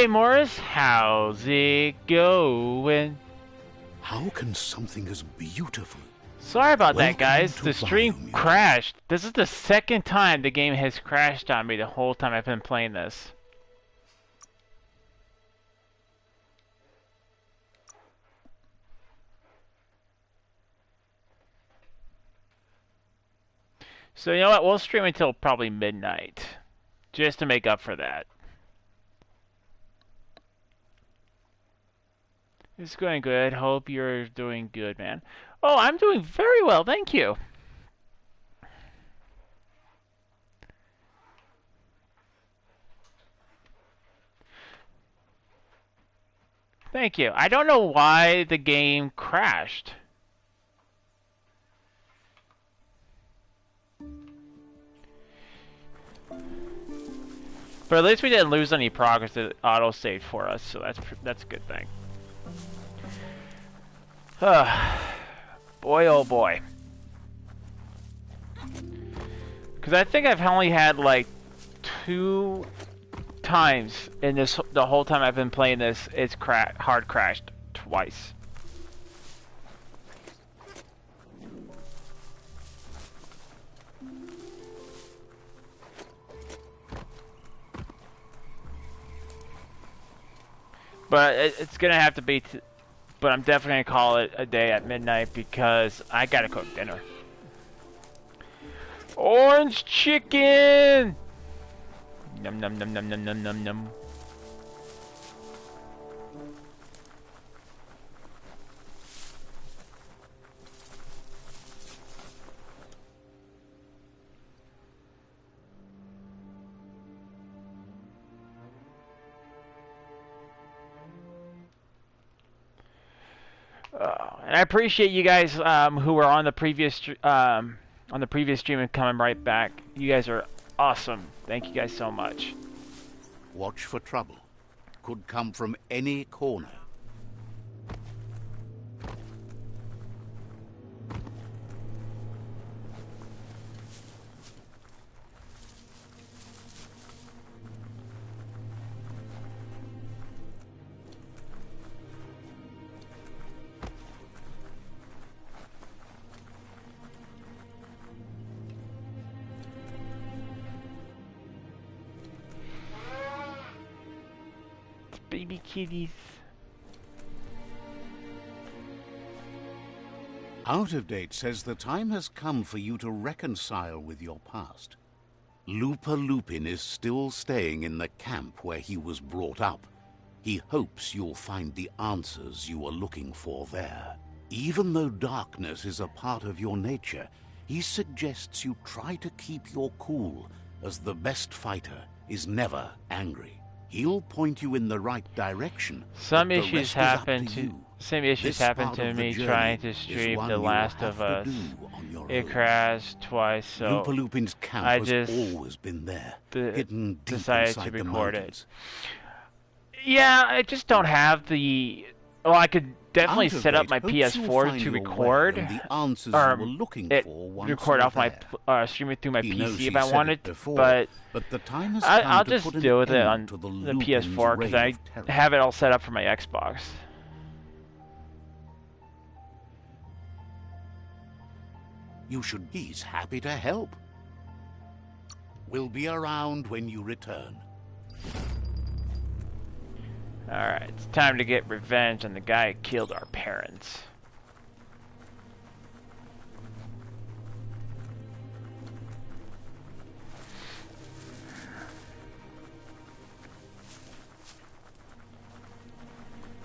Hey Morris, how's it going? How can something as beautiful... Sorry about that, Welcome guys. to The stream Biomutant. crashed. This is the second time the game has crashed on me the whole time I've been playing this. So you know what? We'll stream until probably midnight, just to make up for that. It's going good. Hope you're doing good, man. Oh, I'm doing very well, thank you. Thank you. I don't know why the game crashed. But at least we didn't lose any progress. It auto-saved for us, so that's a good thing. Boy, oh boy. Because I think I've only had like 2 times in the whole time I've been playing this, it's hard crashed twice. But it's gonna have to be. But I'm definitely gonna call it a day at midnight because I gotta cook dinner. Orange chicken. Num num num num num num num num. And I appreciate you guys who were on the previous stream and coming right back. You guys are awesome. Thank you guys so much. Watch for trouble. Could come from any corner. Baby kitties. Out of Date says the time has come for you to reconcile with your past. Looper Lupin is still staying in the camp where he was brought up. He hopes you'll find the answers you are looking for there. Even though darkness is a part of your nature, he suggests you try to keep your cool, as the best fighter is never angry. He'll point you in the right direction. Some issues happen to me trying to stream The Last of Us. It crashed twice, so Looper Lupin's camp I has just always been there, hidden deep decided inside to the record it. mountains. Yeah, I just don't have the. Well, I could definitely Out of set up Date my hopes you'll PS4 find to your way record, and the answers or you were looking it for once record you're off my there. stream it through my He knows PC if he I said wanted, it before, but the time has I'll come to just put an deal with it end on to the Lupin's PS4 because reign I of terror. have it all set up for my Xbox. You should. He's happy to help. We'll be around when you return. Alright, it's time to get revenge on the guy who killed our parents.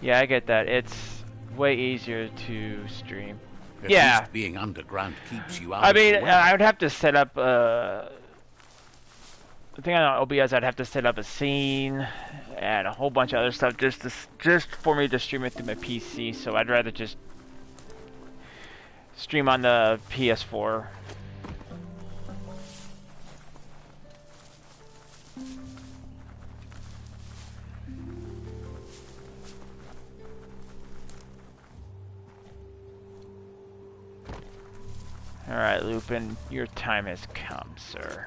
Yeah, I get that. It's way easier to stream. At Yeah. least being underground keeps you out I of the mean, way. I would have to set up the thing on OBS. I'd have to set up a scene and a whole bunch of other stuff just for me to stream it through my PC. So I'd rather just stream on the PS4. Alright, Lupin, your time has come, sir.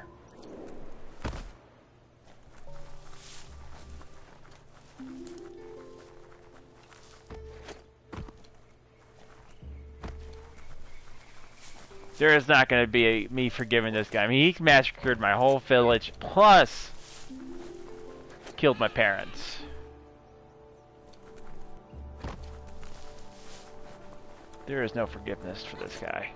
There is not going to be me forgiving this guy. I mean, he massacred my whole village, plus killed my parents. There is no forgiveness for this guy.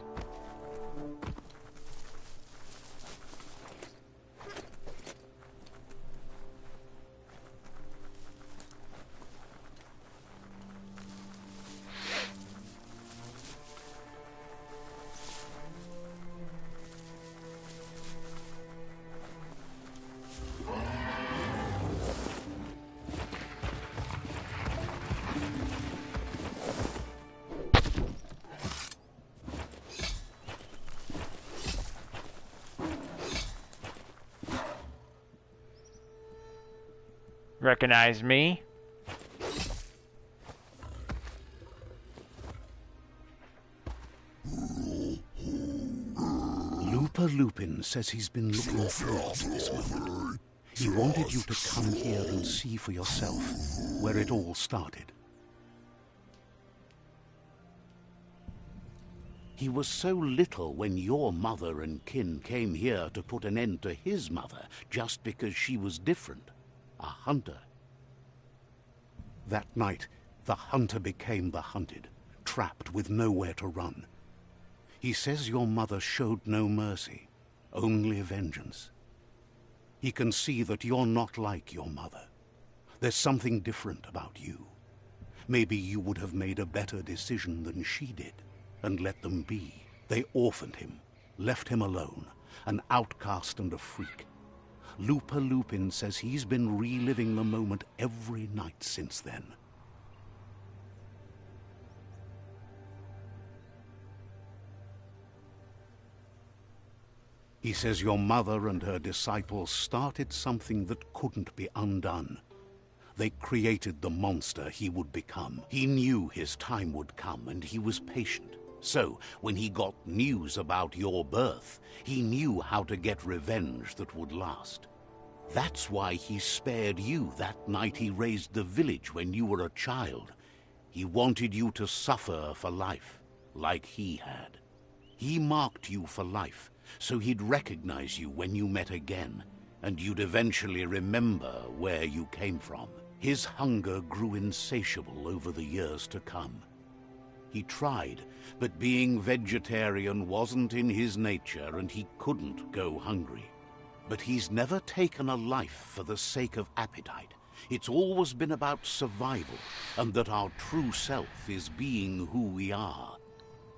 Recognize me? Lupin says he's been looking forward to this moment. He wanted you to come here and see for yourself where it all started. He was so little when your mother and kin came here to put an end to his mother just because she was different. A hunter. That night, the hunter became the hunted, trapped with nowhere to run. He says your mother showed no mercy, only vengeance. He can see that you're not like your mother. There's something different about you. Maybe you would have made a better decision than she did, and let them be. They orphaned him, left him alone, an outcast and a freak. Lupin says he's been reliving the moment every night since then. He says your mother and her disciples started something that couldn't be undone. They created the monster he would become. He knew his time would come, and he was patient. So, when he got news about your birth, he knew how to get revenge that would last. That's why he spared you that night he raised the village when you were a child. He wanted you to suffer for life, like he had. He marked you for life, so he'd recognize you when you met again, and you'd eventually remember where you came from. His hunger grew insatiable over the years to come. He tried, but being vegetarian wasn't in his nature, and he couldn't go hungry. But he's never taken a life for the sake of appetite. It's always been about survival, and that our true self is being who we are.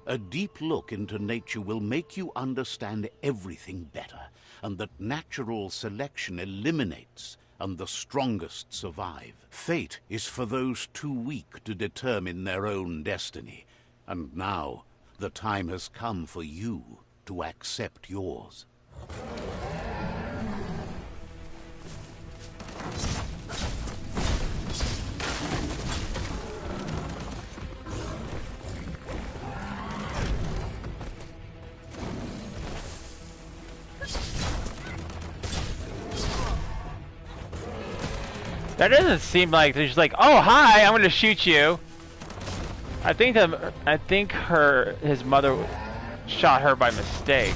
A deep look into nature will make you understand everything better, and that natural selection eliminates, and the strongest survive. Fate is for those too weak to determine their own destiny, and now the time has come for you to accept yours. That doesn't seem like they're just like, oh hi, I'm gonna shoot you. I think his mother shot her by mistake.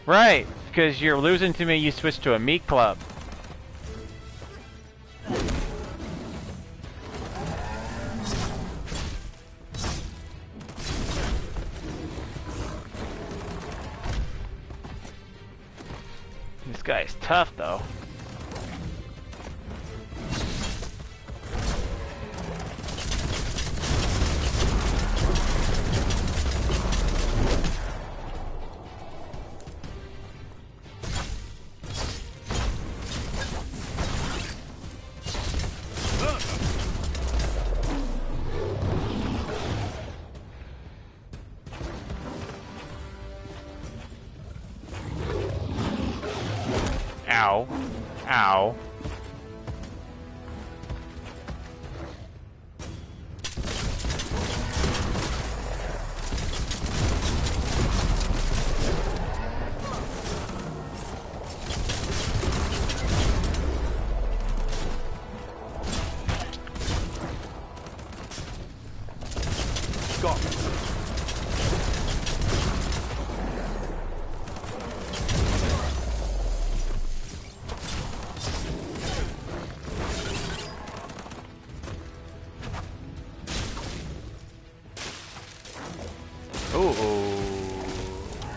Right, because you're losing to me, you switch to a meat club. This guy's tough though. Ow.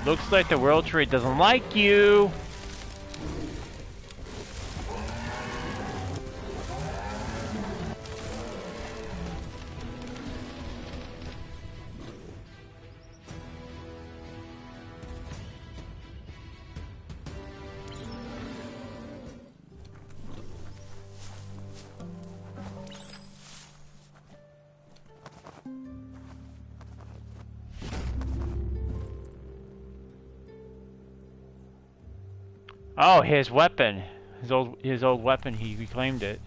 Looks like the World Tree doesn't like you. Oh, his weapon. His old weapon, he reclaimed it.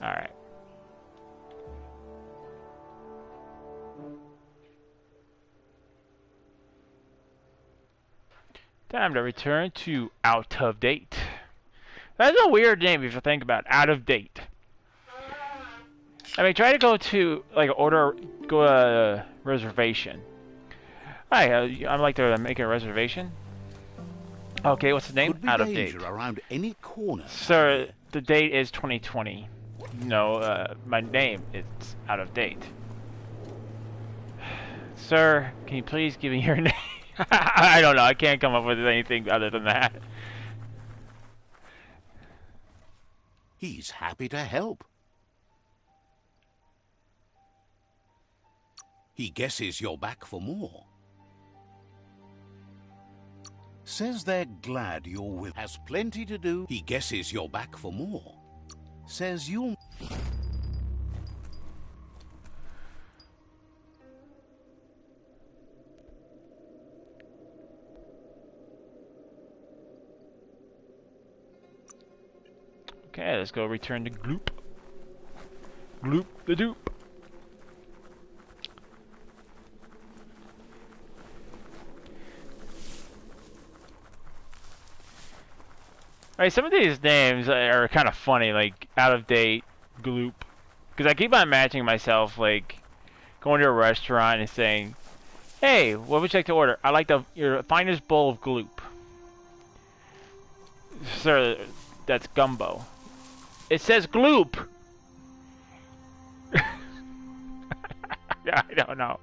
Alright. Time to return to Out of Date. That's a weird name if you think about it. Out of Date. I mean, try to go to, like, go to a reservation. Hi, I'd like to make a reservation. Okay, what's the name? Could be Out of danger date. around any corner. Sir, the date is 2020. No, my name is out of date. Sir, can you please give me your name? I don't know, I can't come up with anything other than that. He's happy to help. He guesses you're back for more. Says they're glad you're with. Has plenty to do. He guesses you're back for more. Says you'll... Okay, let's go return to Gloop. Gloop the doop. Alright, some of these names are kind of funny, like Out of Date, Gloop. Because I keep on imagining myself, like, going to a restaurant and saying, hey, what would you like to order? I like your finest bowl of Gloop. Sir, that's gumbo. It says Gloop! I don't know.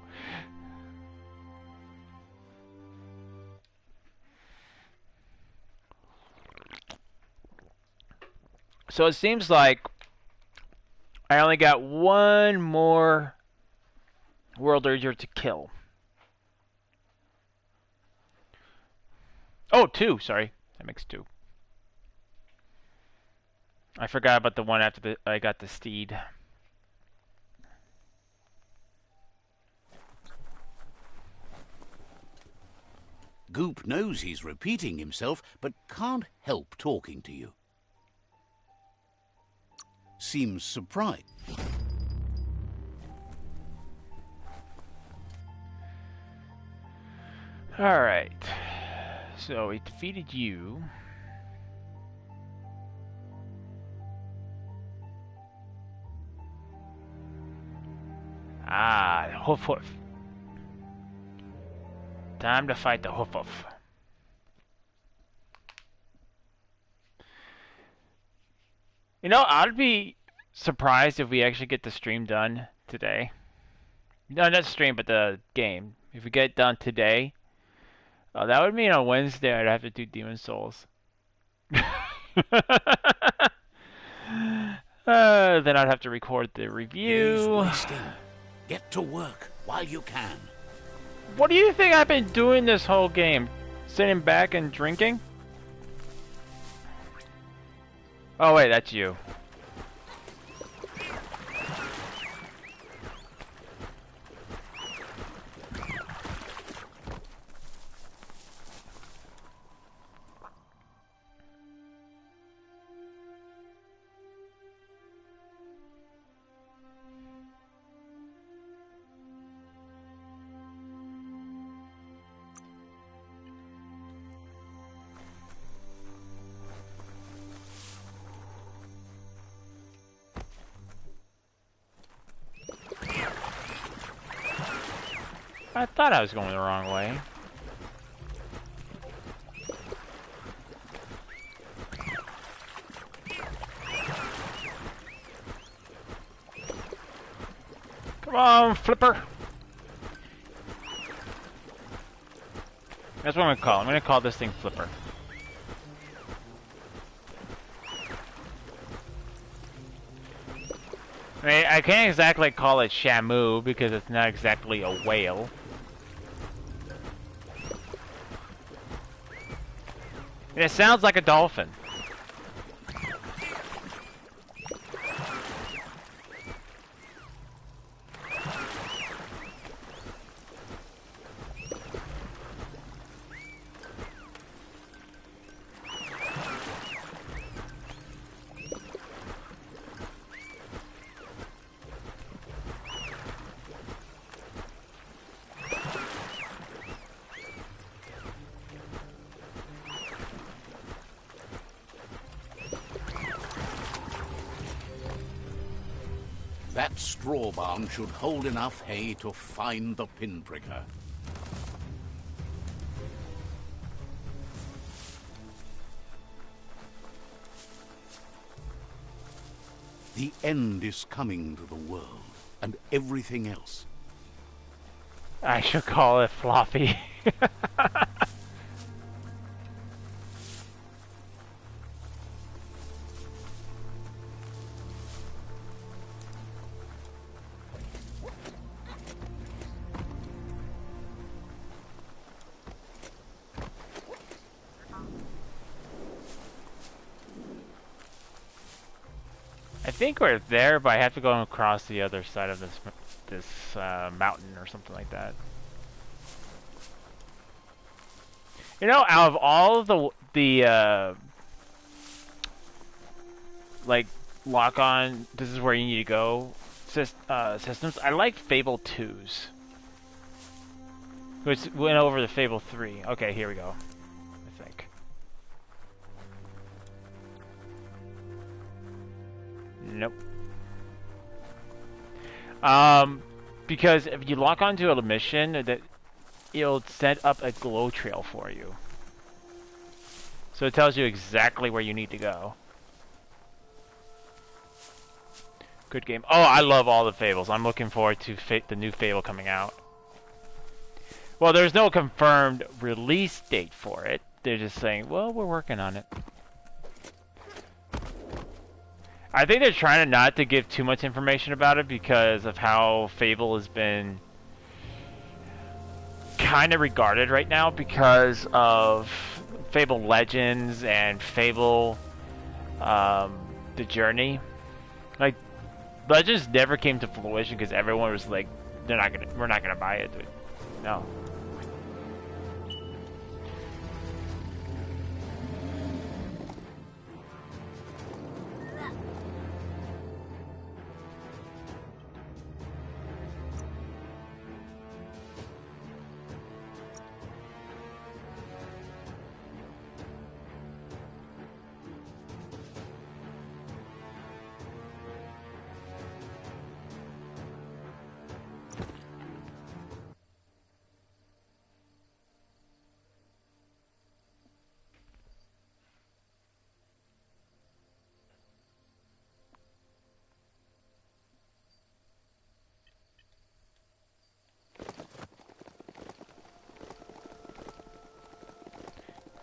So it seems like I only got one more World Urger to kill. Oh, two, sorry. That makes two. I forgot about the one after I got the steed. Goop knows he's repeating himself, but can't help talking to you. Seems surprised. Alright. So we defeated you. Ah, the hoof hoof. Time to fight the hoof hoof. You know, I'd be surprised if we actually get the stream done today. No, not stream, but the game. If we get it done today, that would mean on Wednesday I'd have to do Demon Souls. Then I'd have to record the review. Get to work while you can. What do you think I've been doing this whole game? Sitting back and drinking? Oh wait, that's you. I thought I was going the wrong way. Come on, Flipper! That's what I'm gonna call it. I'm gonna call this thing Flipper. I mean, I can't exactly call it Shamu because it's not exactly a whale. And it sounds like a dolphin. That straw barn should hold enough hay to find the pinpricker. The end is coming to the world, and everything else. I should call it Floppy. I think we're there, but I have to go across the other side of this mountain or something like that. You know, out of all of the like lock on, this is where you need to go systems. I like Fable 2's, which went over the Fable 3. Okay, here we go. I think. Nope. Because if you lock onto a mission, that it'll set up a glow trail for you. So it tells you exactly where you need to go. Good game. Oh, I love all the Fables. I'm looking forward to the new Fable coming out. Well, there's no confirmed release date for it. They're just saying, well, we're working on it. I think they're trying not to give too much information about it because of how Fable has been kind of regarded right now because of Fable Legends and Fable The Journey. Like, Legends never came to fruition because everyone was like, we're not gonna buy it. No.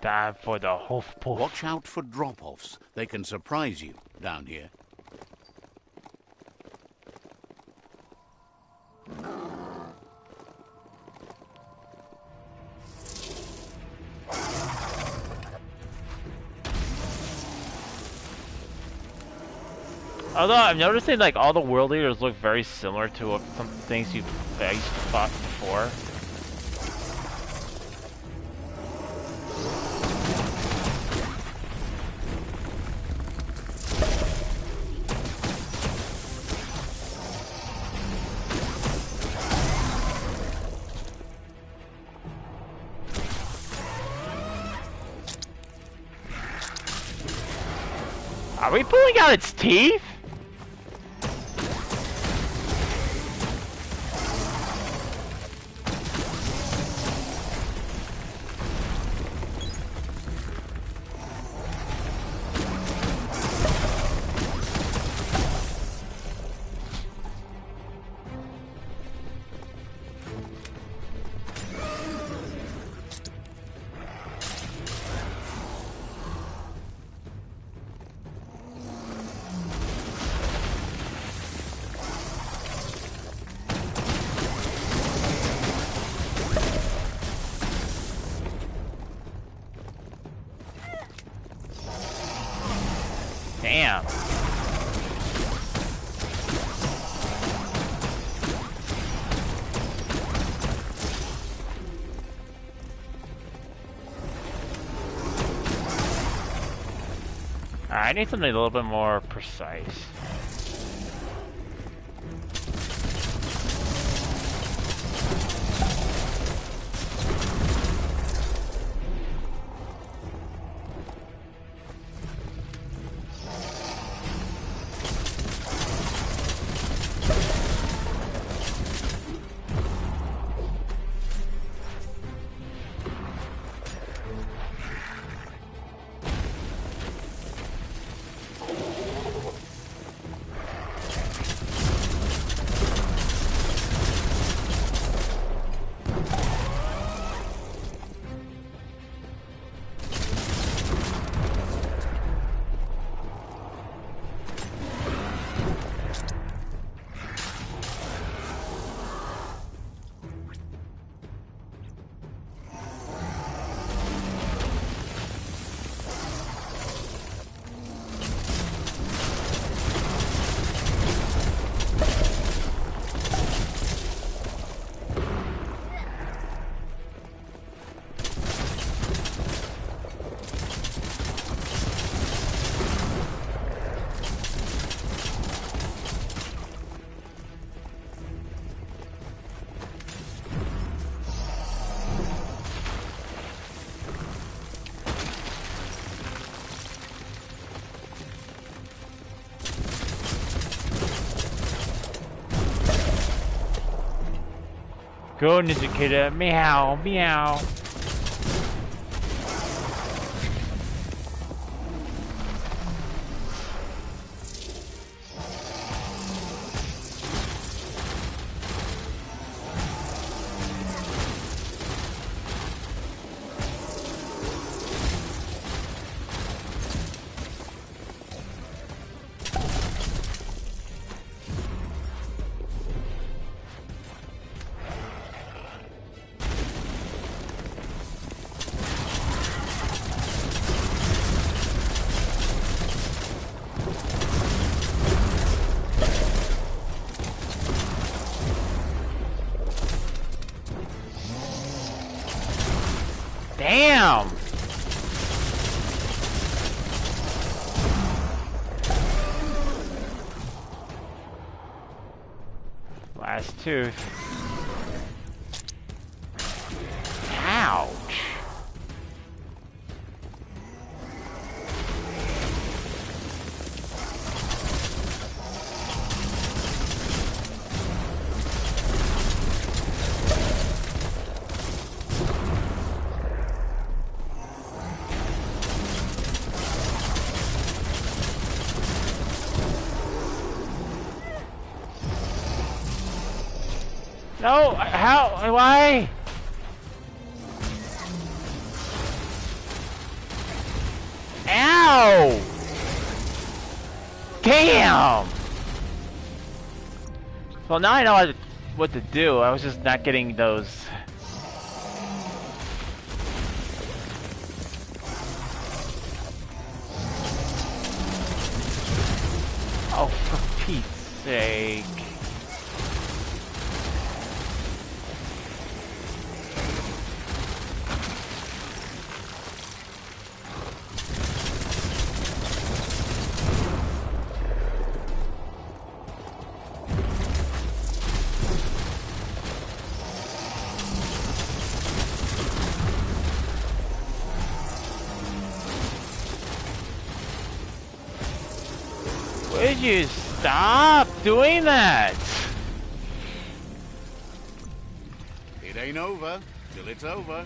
Time for the hoof poof. Watch out for drop-offs. They can surprise you down here. Although I'm noticing like all the world leaders look very similar to some things you've used to fought before. Are we pulling out its teeth? Damn. I need something a little bit more precise. Go, Ninja Kid, meow, meow. Damn! Last tooth. Ouch! No, how, why? Ow! Damn! Well, now I know what to do. I was just not getting those. Oh, for Pete's sake. Would you stop doing that? It ain't over till it's over.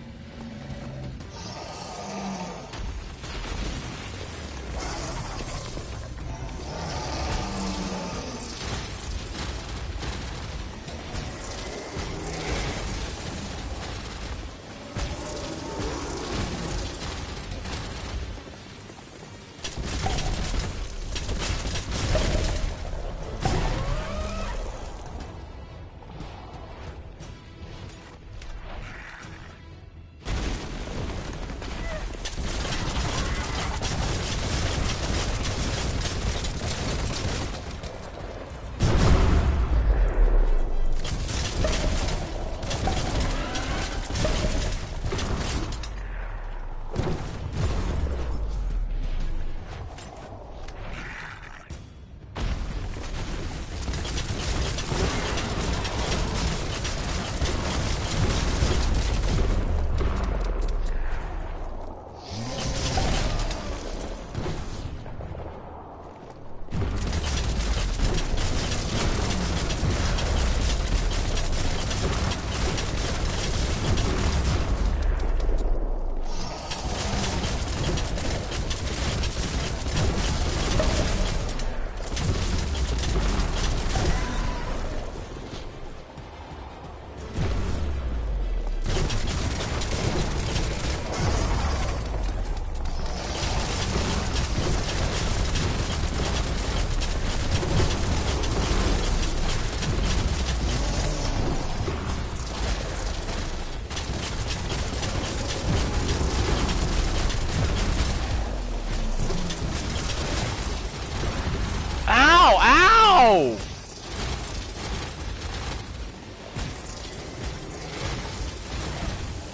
Ow! Ow!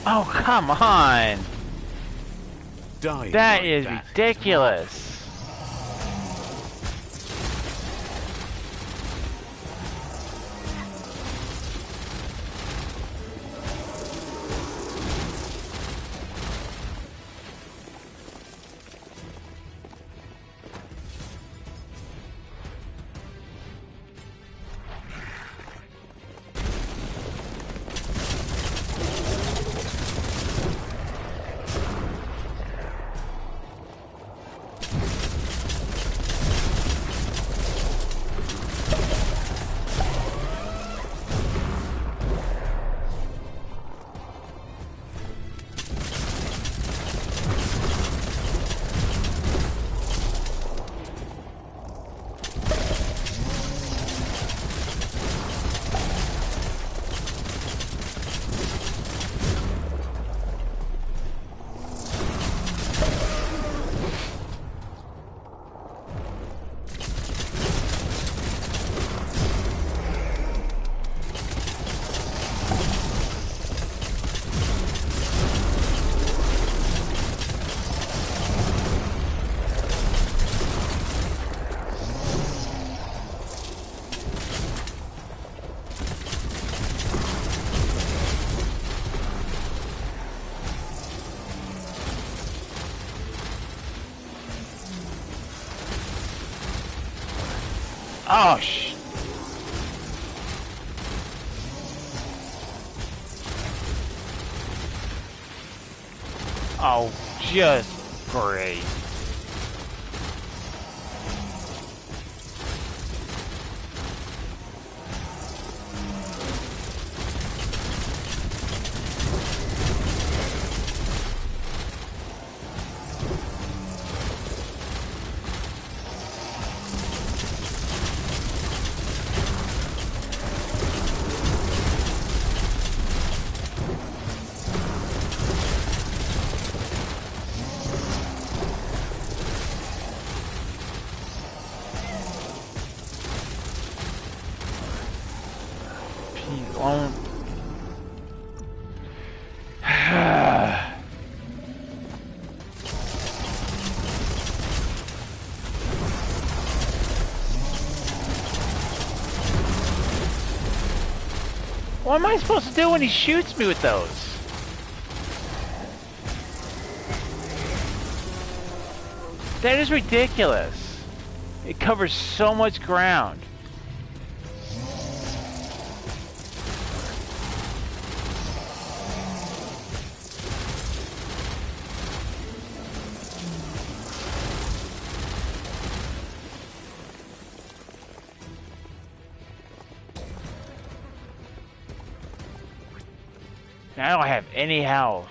Oh, come on! Dying That like is that ridiculous. Oh, oh, just great. What am I supposed to do when he shoots me with those? That is ridiculous. It covers so much ground. I don't have any health.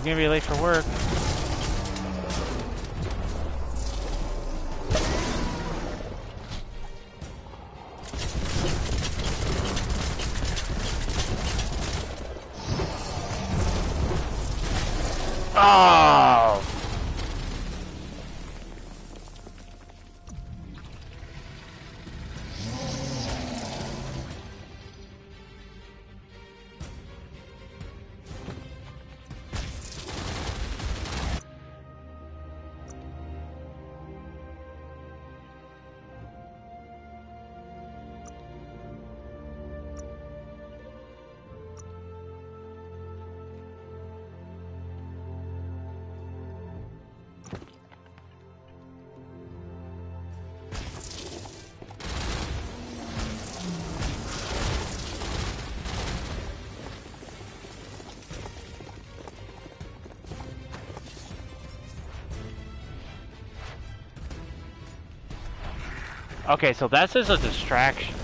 You're gonna be late for work. Oh! Okay, so that's just a distraction.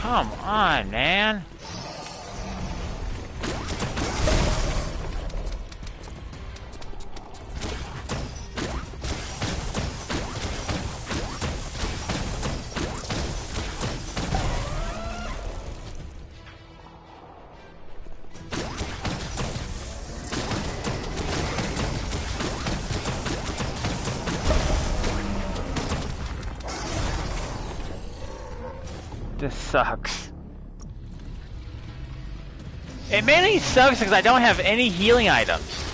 Come on, man. This sucks. It mainly sucks because I don't have any healing items.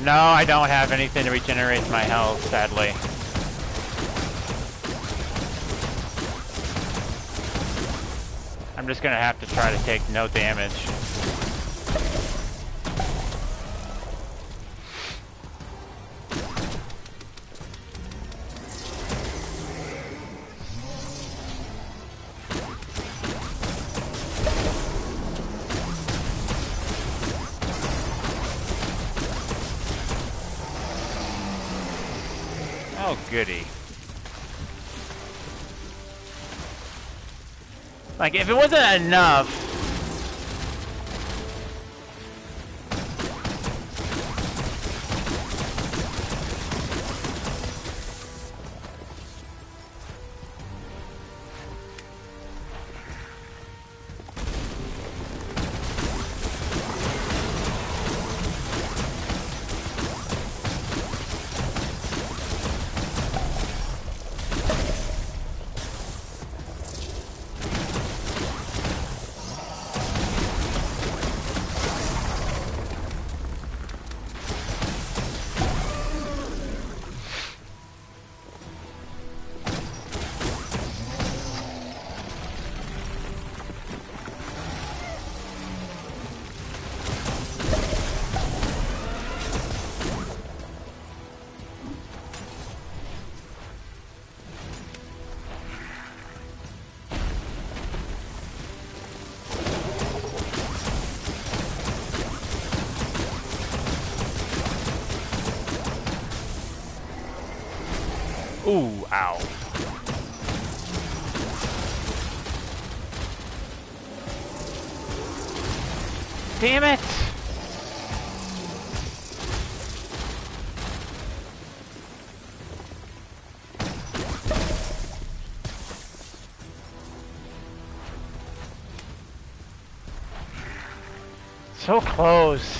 No, I don't have anything to regenerate my health, sadly. I'm just gonna have to try to take no damage. Oh, goody. Like, if it wasn't enough... Ooh, ow. Damn it! So close.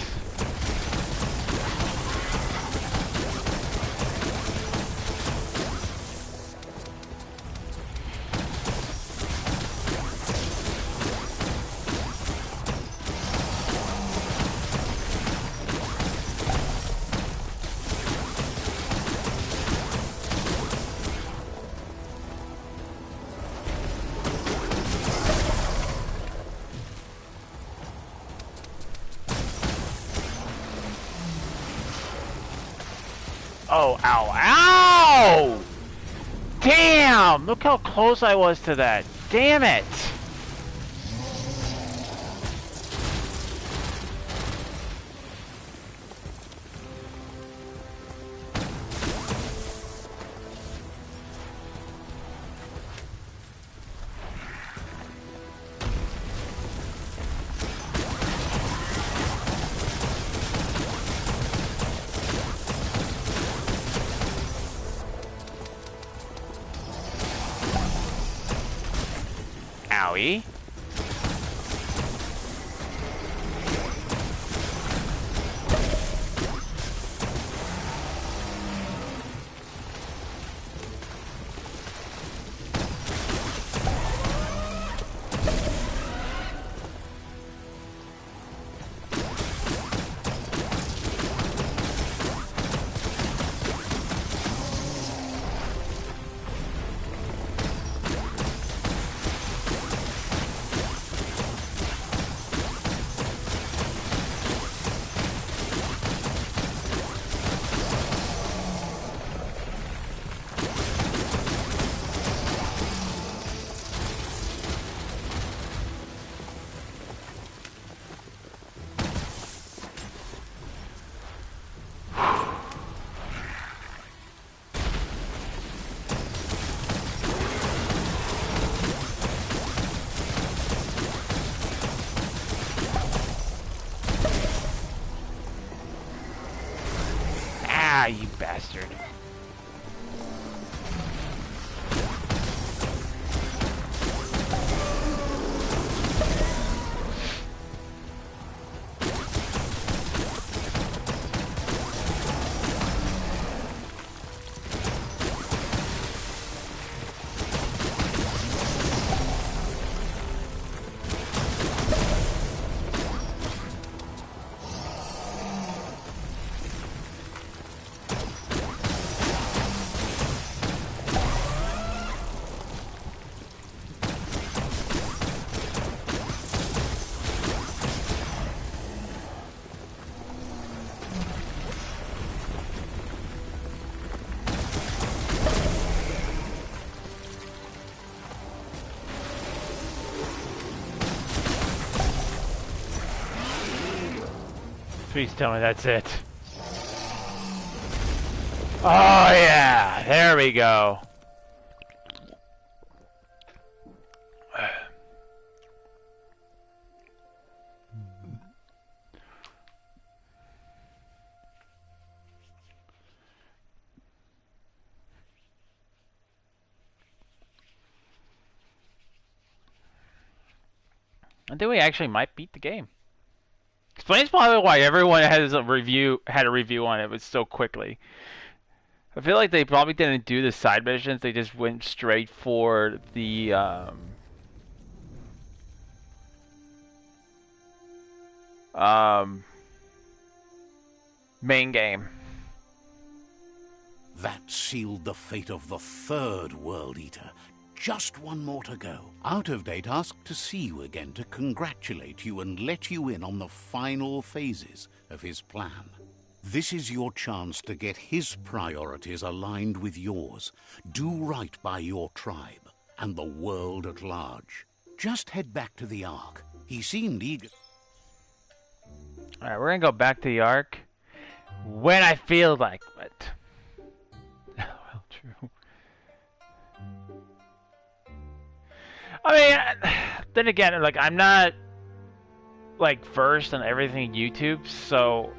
Oh, ow, ow! Damn! Look how close I was to that. Damn it! Owie. Ah, you bastard. Please tell me that's it. Oh yeah, there we go. I think we actually might beat the game. Explains probably why everyone had a review on it so quickly. I feel like they probably didn't do the side missions. They just went straight for the main game. That sealed the fate of the third World Eater. Just one more to go. Out of Date asked to see you again to congratulate you and let you in on the final phases of his plan. This is your chance to get his priorities aligned with yours. Do right by your tribe and the world at large. Just head back to the Ark. He seemed eager. Alright, we're gonna go back to the Ark when I feel like it. Well, true. I mean, then again, like, I'm not, like, versed on everything YouTube, so,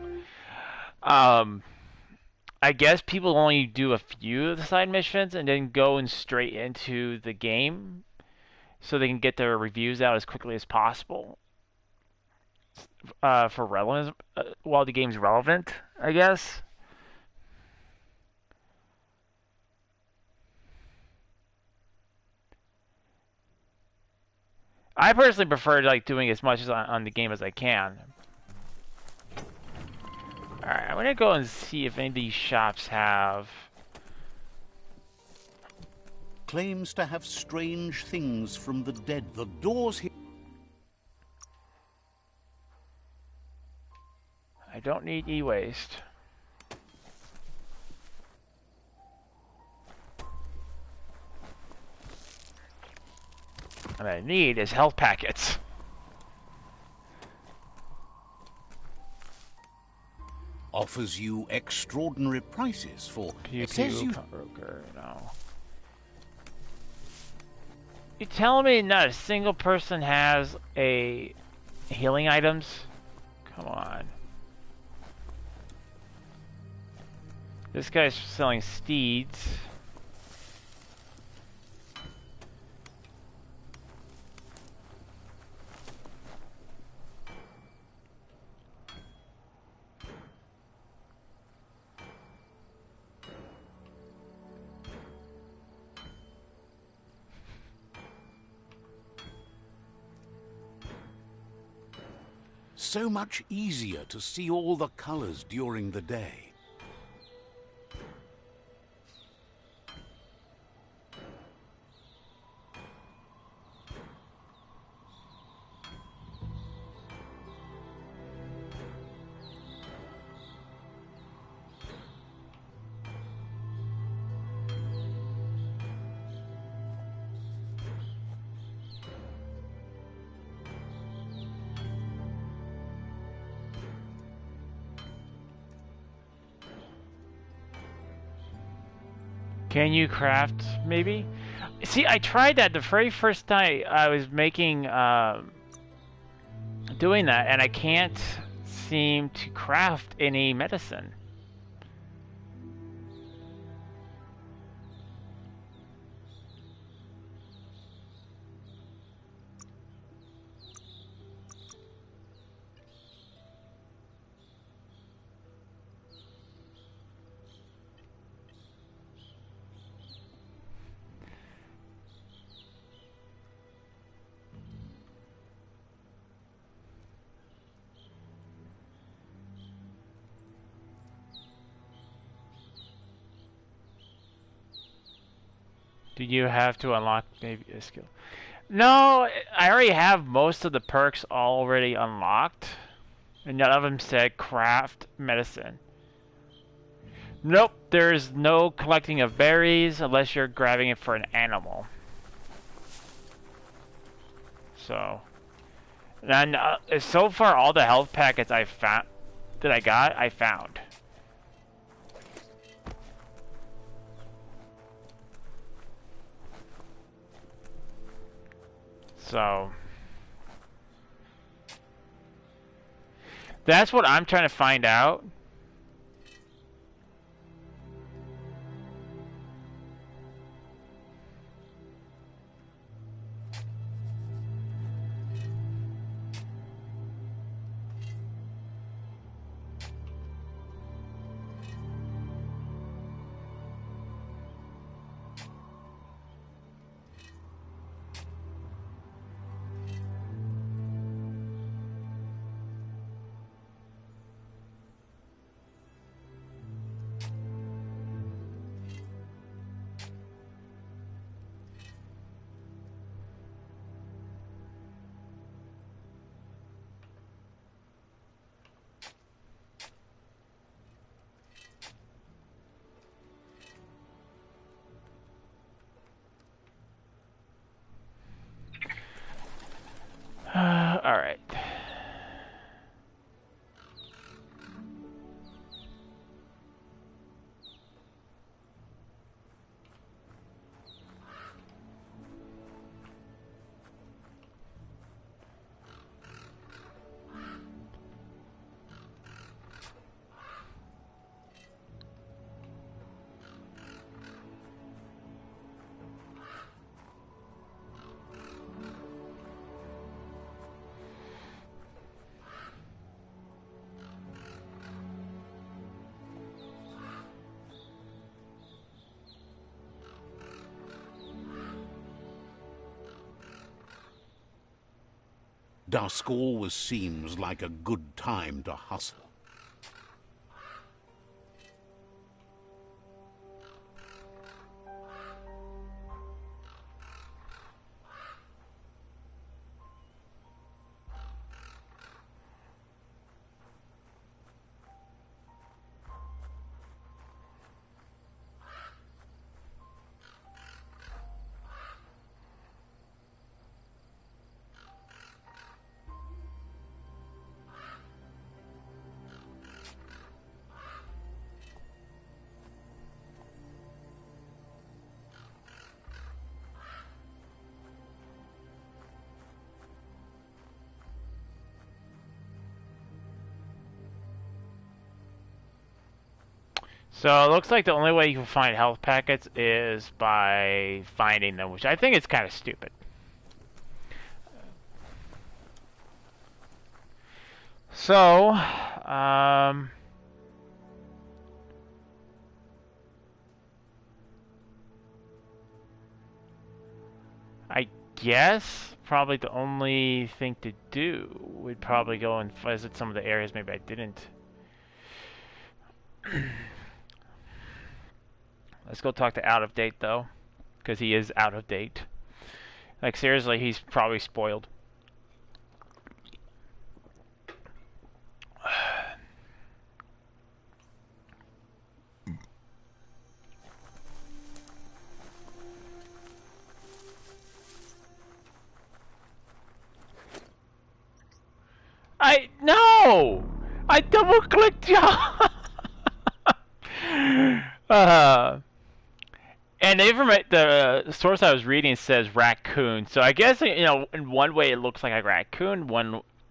I guess people only do a few of the side missions and then go straight into the game so they can get their reviews out as quickly as possible, for relevance, while the game's relevant, I guess. I personally prefer like doing as much as on the game as I can. Alright, I'm gonna go and see if any of these shops have... Claims to have strange things from the dead. The doors here. I don't need e-waste. What I need is health packets. Offers you extraordinary prices for... Pew It says pew, you... broker, no. You telling me not a single person has a healing items? Come on. This guy's selling steeds. So much easier to see all the colors during the day. Can you craft, maybe? See, I tried that the very first night I was making, doing that, and I can't seem to craft any medicine. Do you have to unlock maybe a skill? No, I already have most of the perks already unlocked. And none of them said craft medicine. Nope, there's no collecting of berries unless you're grabbing it for an animal. So, and so far all the health packets I've found, that I got, I found. So that's what I'm trying to find out. All right. Dusk always seems like a good time to hustle. So it looks like the only way you can find health packets is by finding them, which I think is kind of stupid. So, I guess probably the only thing to do would probably go and visit some of the areas maybe I didn't. Let's go talk to Out of Date though, because he is out of date. Like seriously, he's probably spoiled. No! I double clicked uh, and the source I was reading says raccoon. So I guess in one way it looks like a raccoon.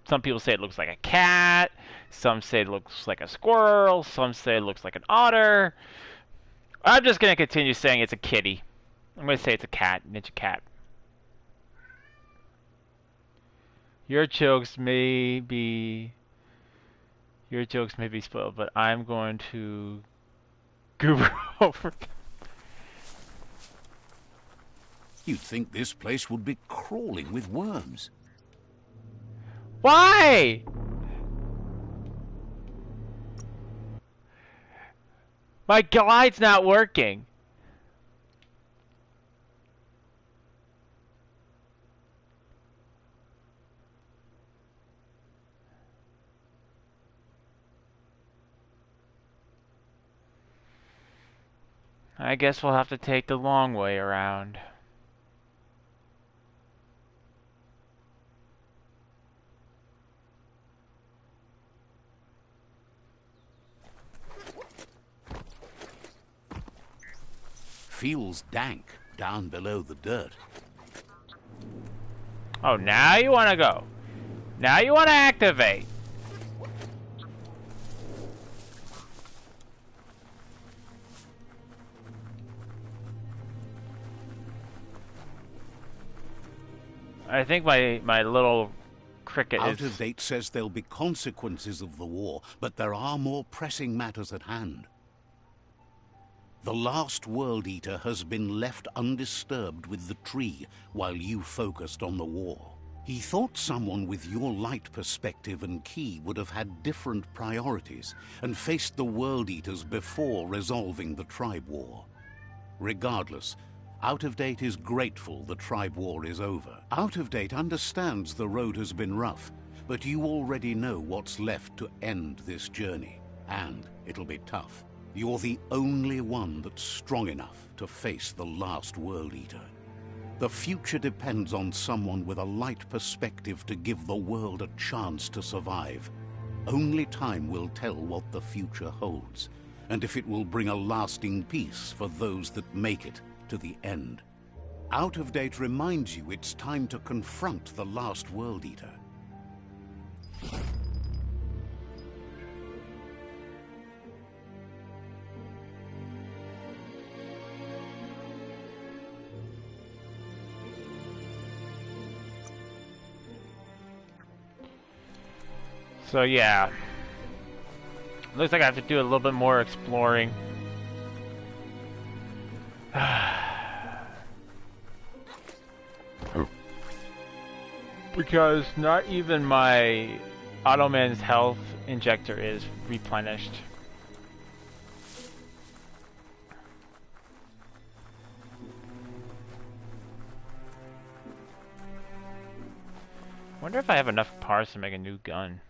Some people say it looks like a cat. Some say it looks like a squirrel. Some say it looks like an otter. I'm just gonna continue saying it's a kitty. I'm gonna say it's a cat. Ninja cat. Your jokes may be spoiled, but I'm going to goober over them. You'd think this place would be crawling with worms. Why? My glide's not working. I guess we'll have to take the long way around. feels dank down below the dirt. Oh, now you want to go. Now you want to activate. I think my little cricket Out is... of Date says there'll be consequences of the war, but there are more pressing matters at hand. The last World Eater has been left undisturbed with the tree while you focused on the war. He thought someone with your light perspective and key would have had different priorities and faced the World Eaters before resolving the tribe war. Regardless, Out of Date is grateful the tribe war is over. Out of Date understands the road has been rough, but you already know what's left to end this journey, and it'll be tough. You're the only one that's strong enough to face the last World Eater. The future depends on someone with a light perspective to give the world a chance to survive. Only time will tell what the future holds, and if it will bring a lasting peace for those that make it to the end. Out of Date reminds you it's time to confront the last World Eater. So yeah, looks like I have to do a little bit more exploring. Because not even my Ottoman's health injector is replenished. Wonder if I have enough parts to make a new gun.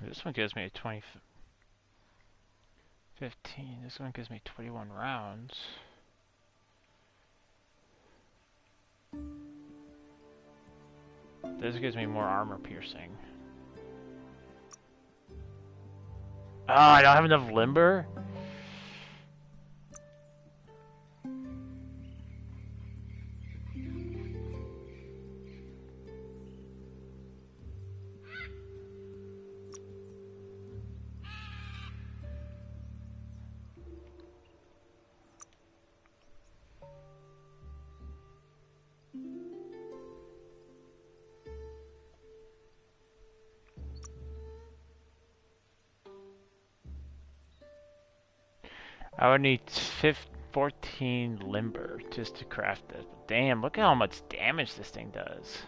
This one gives me a 15. This one gives me 21 rounds. This gives me more armor piercing. Oh, I don't have enough limber? I would need 14 limber just to craft this. Damn, look at how much damage this thing does.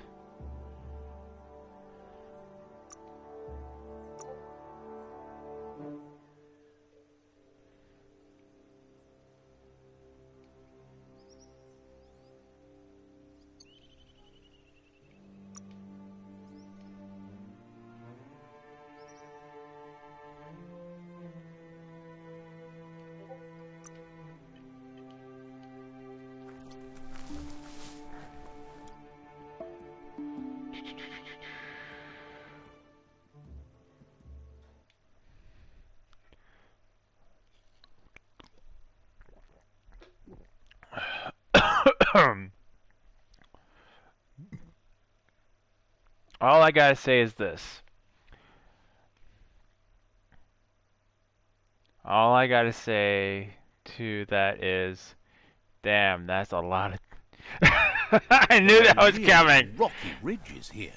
All I gotta say is this. All I gotta say to that is, damn, that's a lot of... I knew that was coming! Rocky ridges here.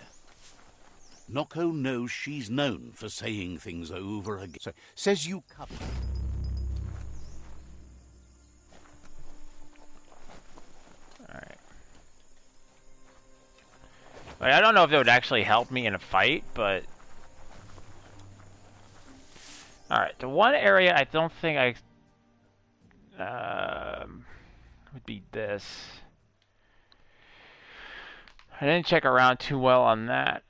Noko knows she's known for saying things over again. So, says you cover. Alright. Like, I don't know if it would actually help me in a fight, but... Alright, the one area I don't think I... would be this. I didn't check around too well on that.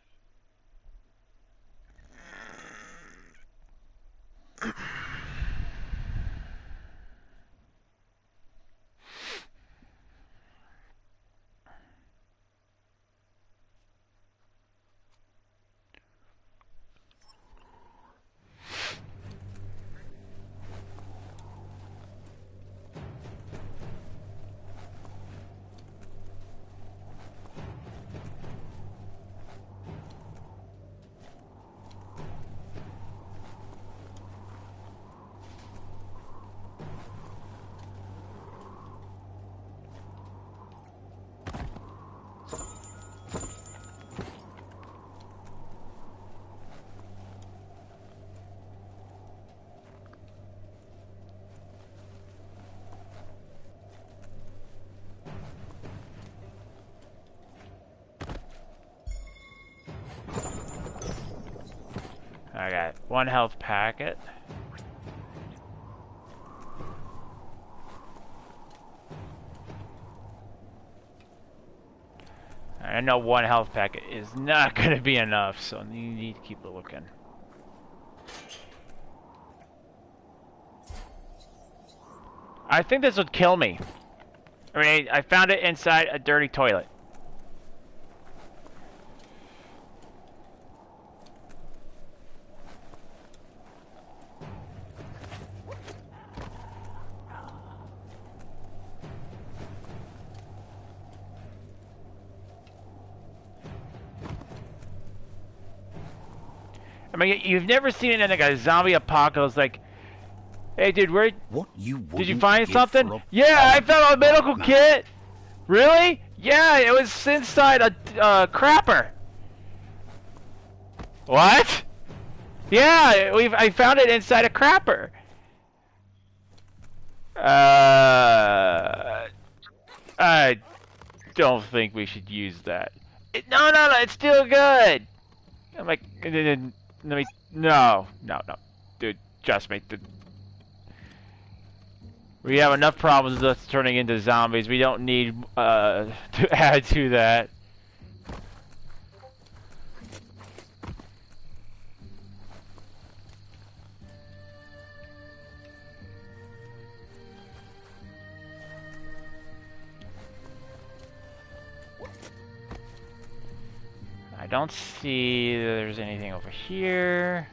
I got one health packet. I know one health packet is not going to be enough, so you need to keep looking. I think this would kill me. I mean, I found it inside a dirty toilet. I mean, you've never seen it in like a zombie apocalypse, like, hey dude, where did you find something? Yeah, I found a medical kit. Really? Yeah, it was inside a crapper. What? Yeah, I found it inside a crapper. I don't think we should use that. No, it's still good. I'm like, no, dude, trust me. We have enough problems with us turning into zombies. We don't need to add to that. I don't see there's anything over here.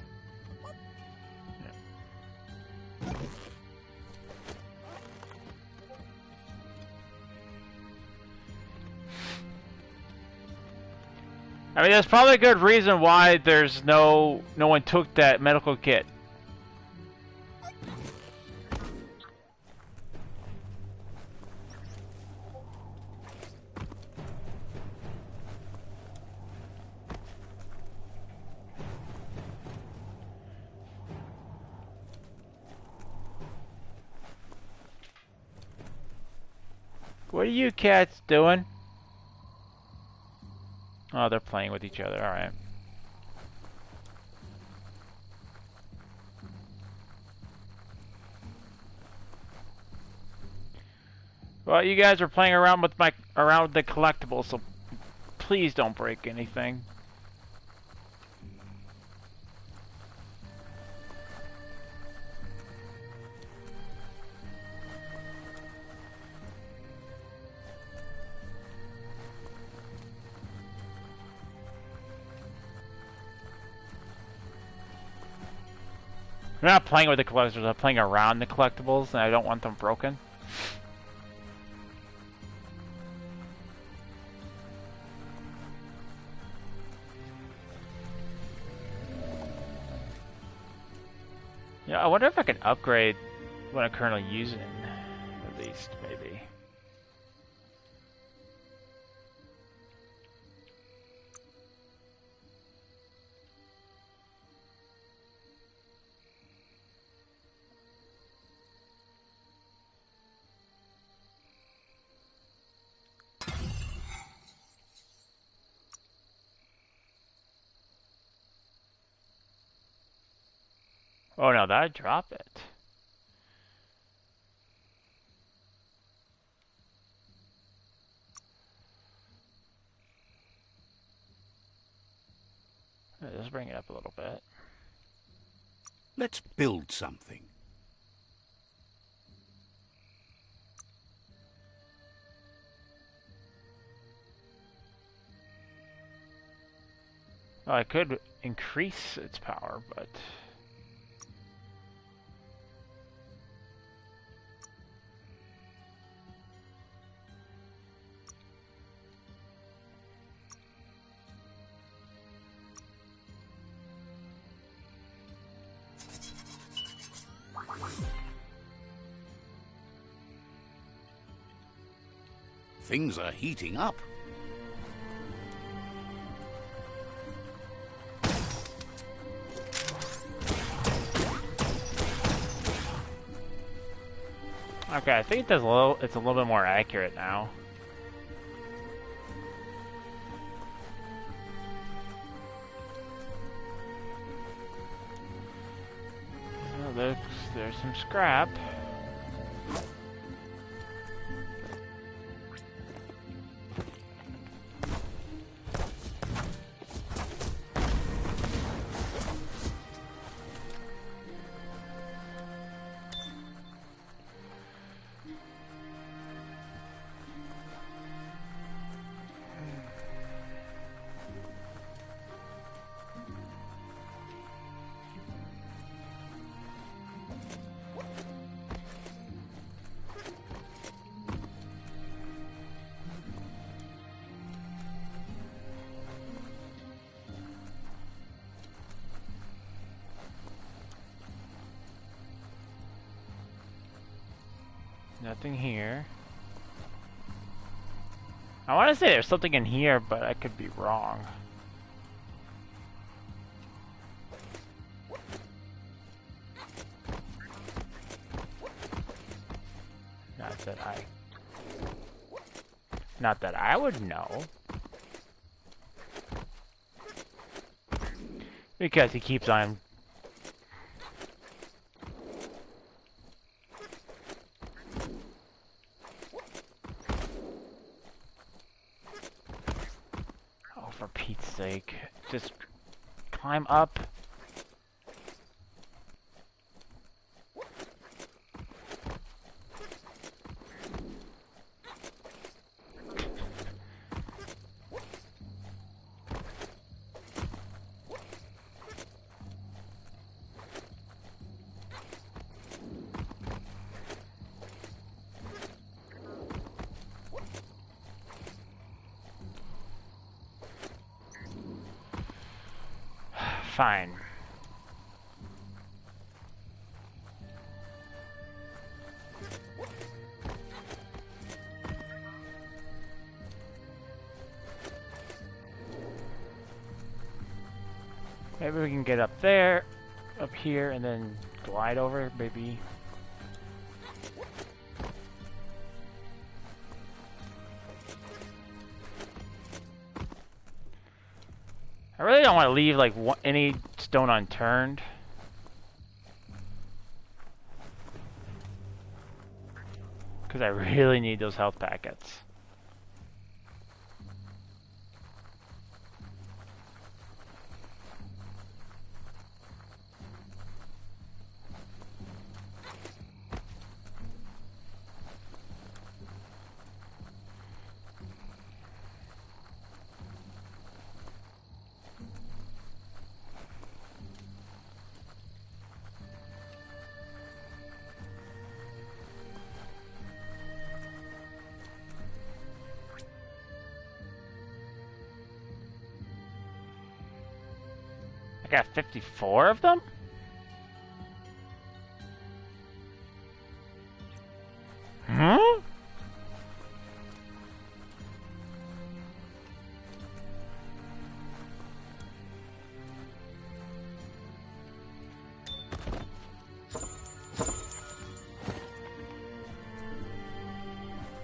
I mean, there's probably a good reason why there's no one took that medical kit. What are you cats doing? Oh, they're playing with each other. Alright. Well, you guys are playing around with the collectibles, so please don't break anything. I'm not playing with the collectibles, I'm playing around the collectibles, and I don't want them broken. Yeah, I wonder if I can upgrade what I'm currently using, at least, maybe. Oh no, that'd drop it. Let's bring it up a little bit. Let's build something. Oh, I could increase its power, but... Things are heating up. Okay, I think it's a little bit more accurate now. Oh, there's some scrap. Nothing here. I want to say there's something in here, but I could be wrong. Not that I would know. Because he keeps on... Oh, for Pete's sake. Just climb up. Fine. Maybe we can get up there, up here, and then glide over, maybe. don't want to leave like any stone unturned. Because I really need those health packets. I got 54 of them? Huh?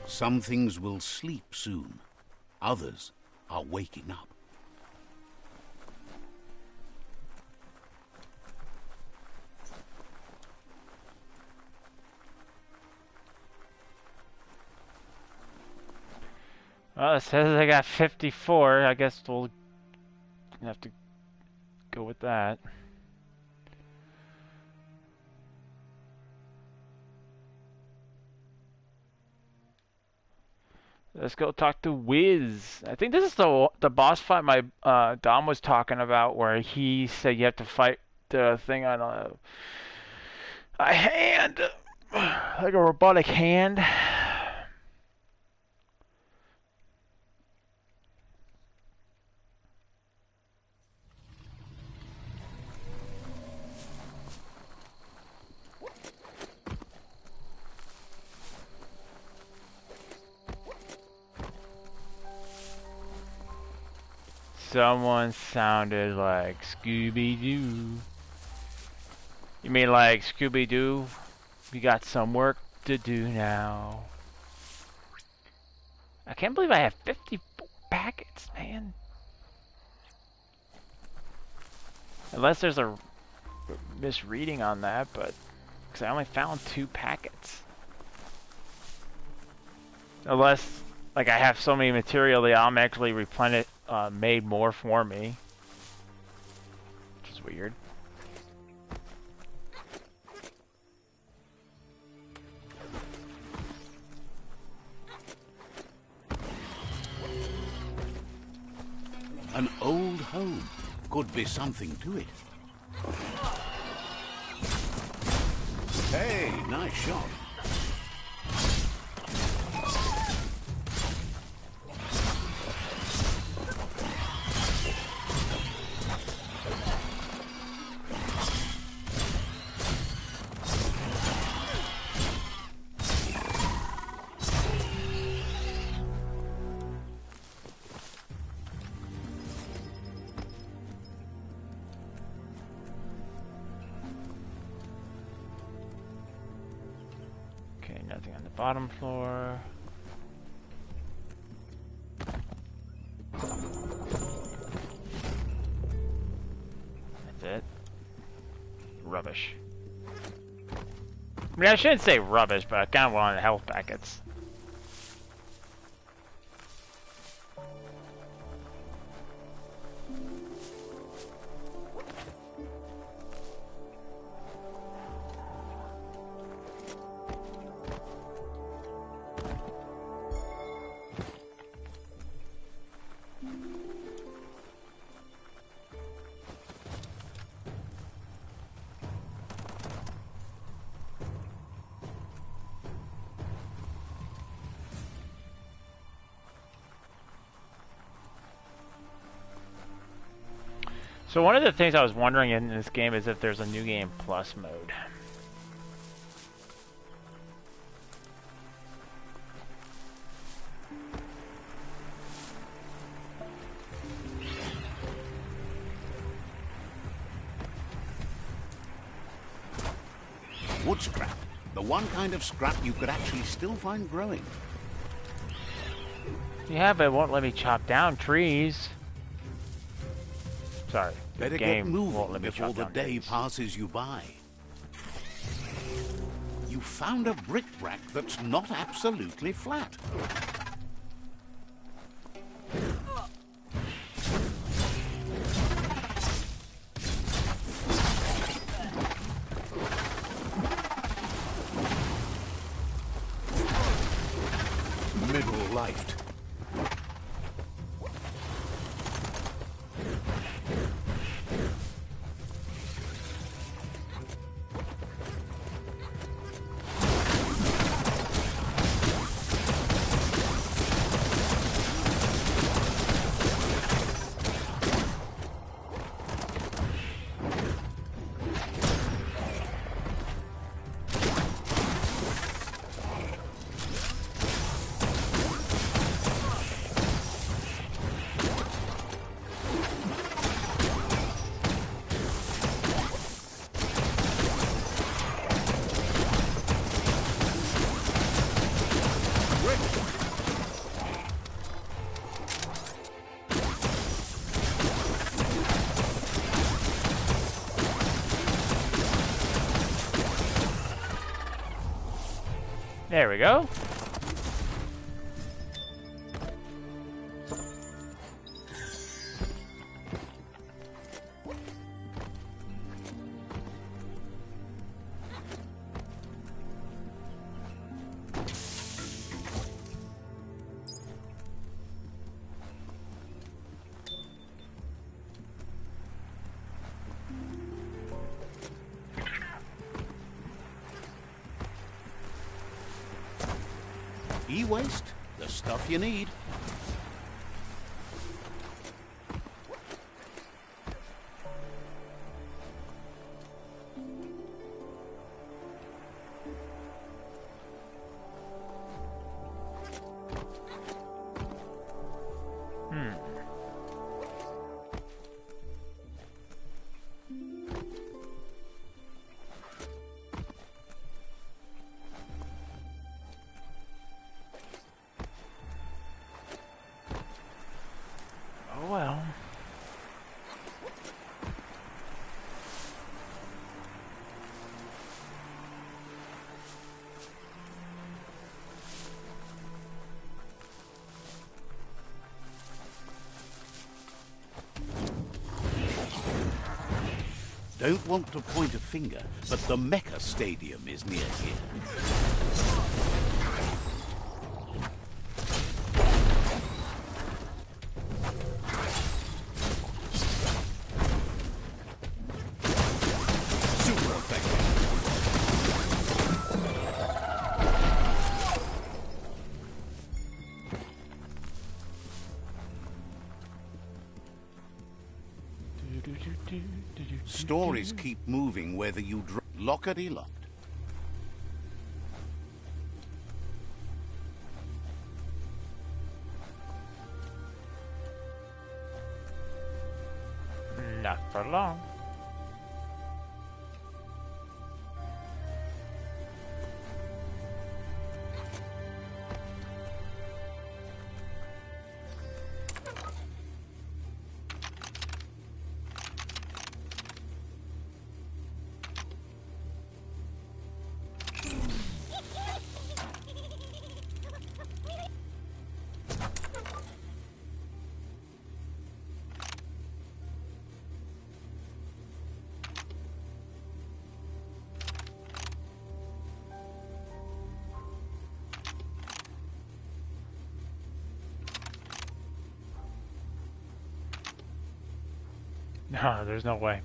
Some things will sleep soon. Others are waking up. Well, it says I got 54. I guess we'll have to go with that. Let's go talk to Wiz. I think this is the boss fight my Dom was talking about, where he said you have to fight the thing on a hand, like a robotic hand. Someone sounded like Scooby-Doo. You mean like Scooby-Doo? We got some work to do now. I can't believe I have 54 packets, man. Unless there's a misreading on that, but because I only found 2 packets. Unless, like, I have so many material they automatically replenish, made more for me, which is weird. An old home. Could be something to it. Hey, nice shot. Nothing on the bottom floor. That's it. Rubbish. I mean, I shouldn't say rubbish, but I kind of wanted health packets. So one of the things I was wondering in this game is if there's a New Game Plus mode. Wood scrap. The one kind of scrap you could actually still find growing. Yeah, but it won't let me chop down trees. Sorry, the Better get game won't moving let me before chop the down day trees. passes you by. You found a bric-a-brac that's not absolutely flat. Middle-lifed. There we go. E-waste, the stuff you need. Oh well. Don't want to point a finger, but the Mecha Stadium is near here. Super effective. Stories keep moving whether you drop lockety-locked. Not for long. No, there's no way.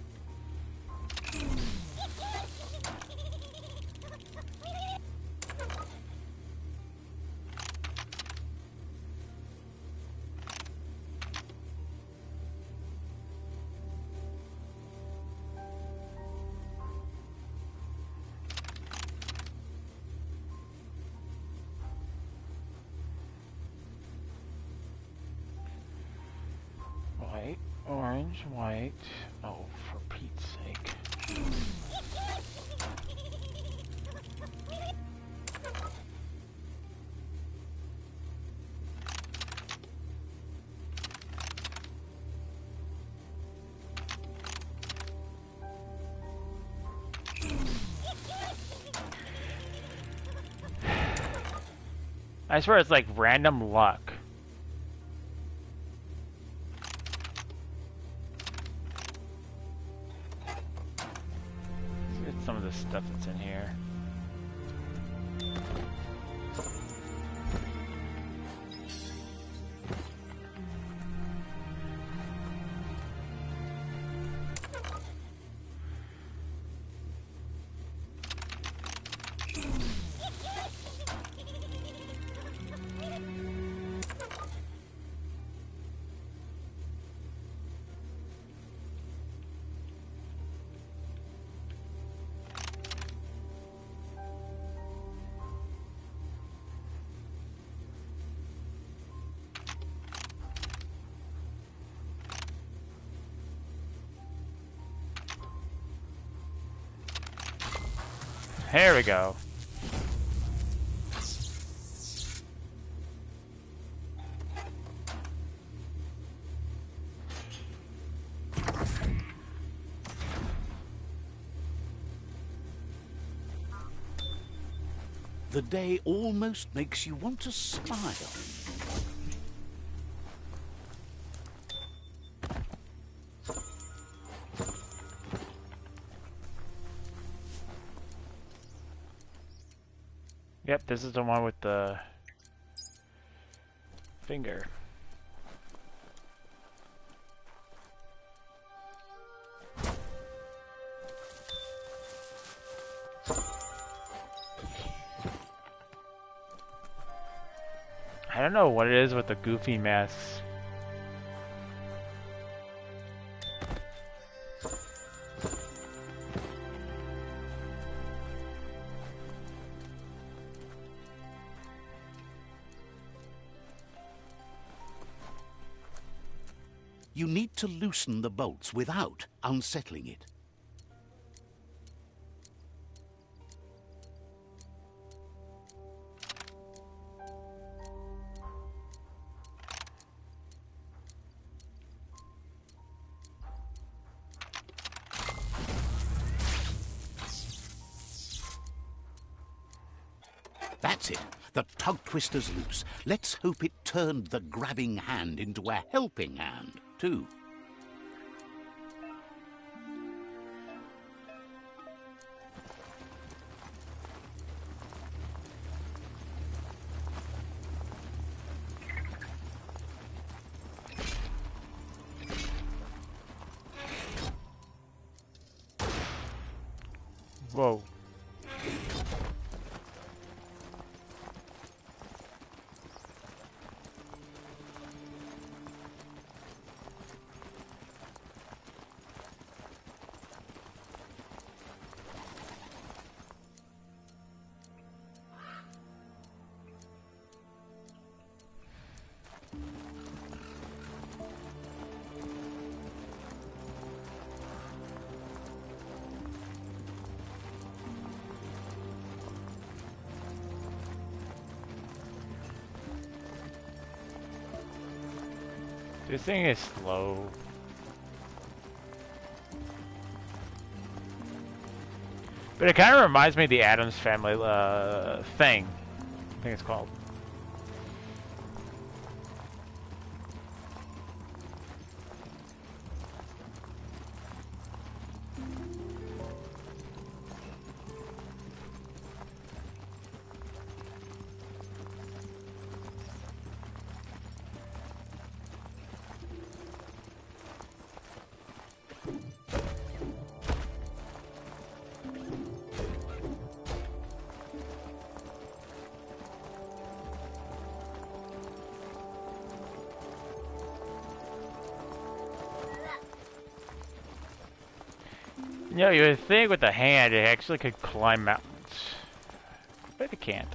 White, orange, white. Oh, for Pete's sake. I swear it's like random luck. Let's get some of this stuff that's in here. Here we go. The day almost makes you want to smile. Yep, this is the one with the finger. I don't know what it is with the goofy masks. You need to loosen the bolts without unsettling it. That's it. The tug twister's loose. Let's hope it turned the grabbing hand into a helping hand, too. Whoa. This thing is slow. But it kind of reminds me of the Addams Family thing. I think it's called. You know, you would think with the hand it actually could climb mountains. But it can't.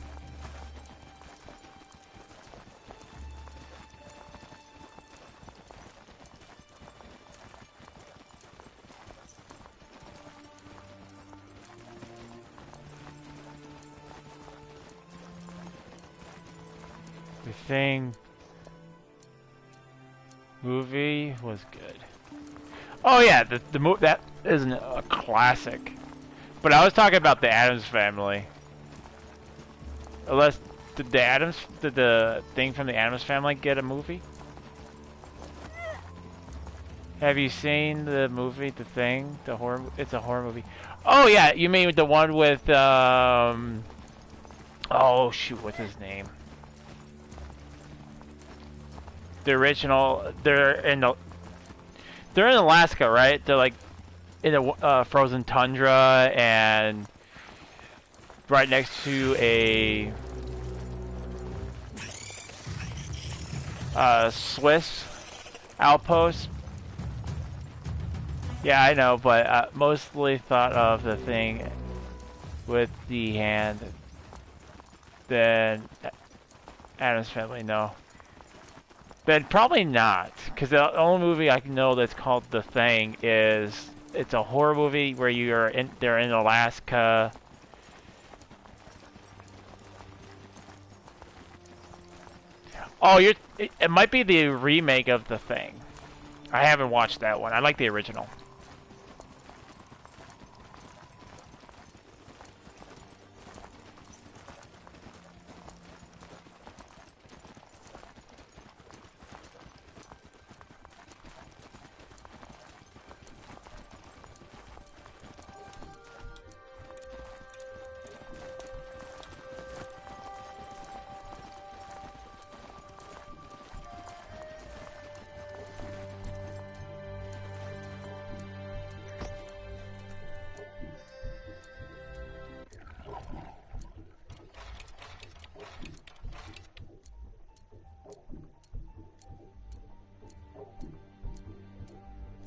The Thing movie was good. Oh yeah, that isn't a classic. But I was talking about the Addams Family. Unless Did the thing from the Addams Family get a movie? Have you seen the movie, The Thing? The horror? It's a horror movie. Oh yeah, you mean the one with oh shoot, what's his name? The original. They're in Alaska, right? They're like in a frozen tundra and right next to a Swiss outpost. Yeah, I know, but mostly thought of the thing with the hand. Then Addams Family, no. Then probably not, because the only movie I know that's called The Thing is it's a horror movie where they're in Alaska. Oh, it might be the remake of The Thing. I haven't watched that one. I like the original.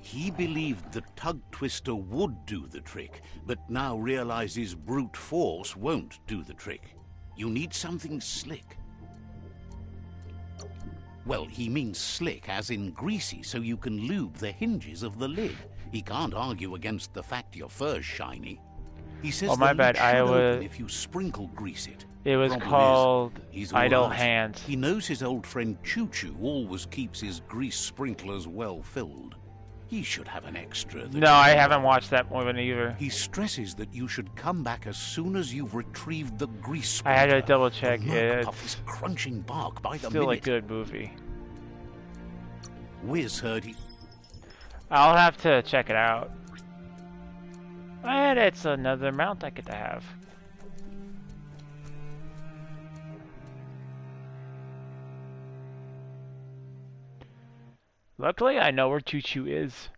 He believed the tug twister would do the trick, but now realizes brute force won't do the trick. You need something slick. Well, he means slick as in greasy, so you can lube the hinges of the lid. He can't argue against the fact your fur's shiny. He says oh, my bad. I was if you sprinkle grease it. It was called Idle Hands. He knows his old friend Choo Choo always keeps his grease sprinklers well filled. He should have an extra. No, I haven't watched that one either. He stresses that you should come back as soon as you've retrieved the grease sprinkler. I had to double check. It's crunching bark by the still minute. a good movie. Wiz heard he... I'll have to check it out. And it's another mount I get to have. Luckily, I know where Choo Choo is.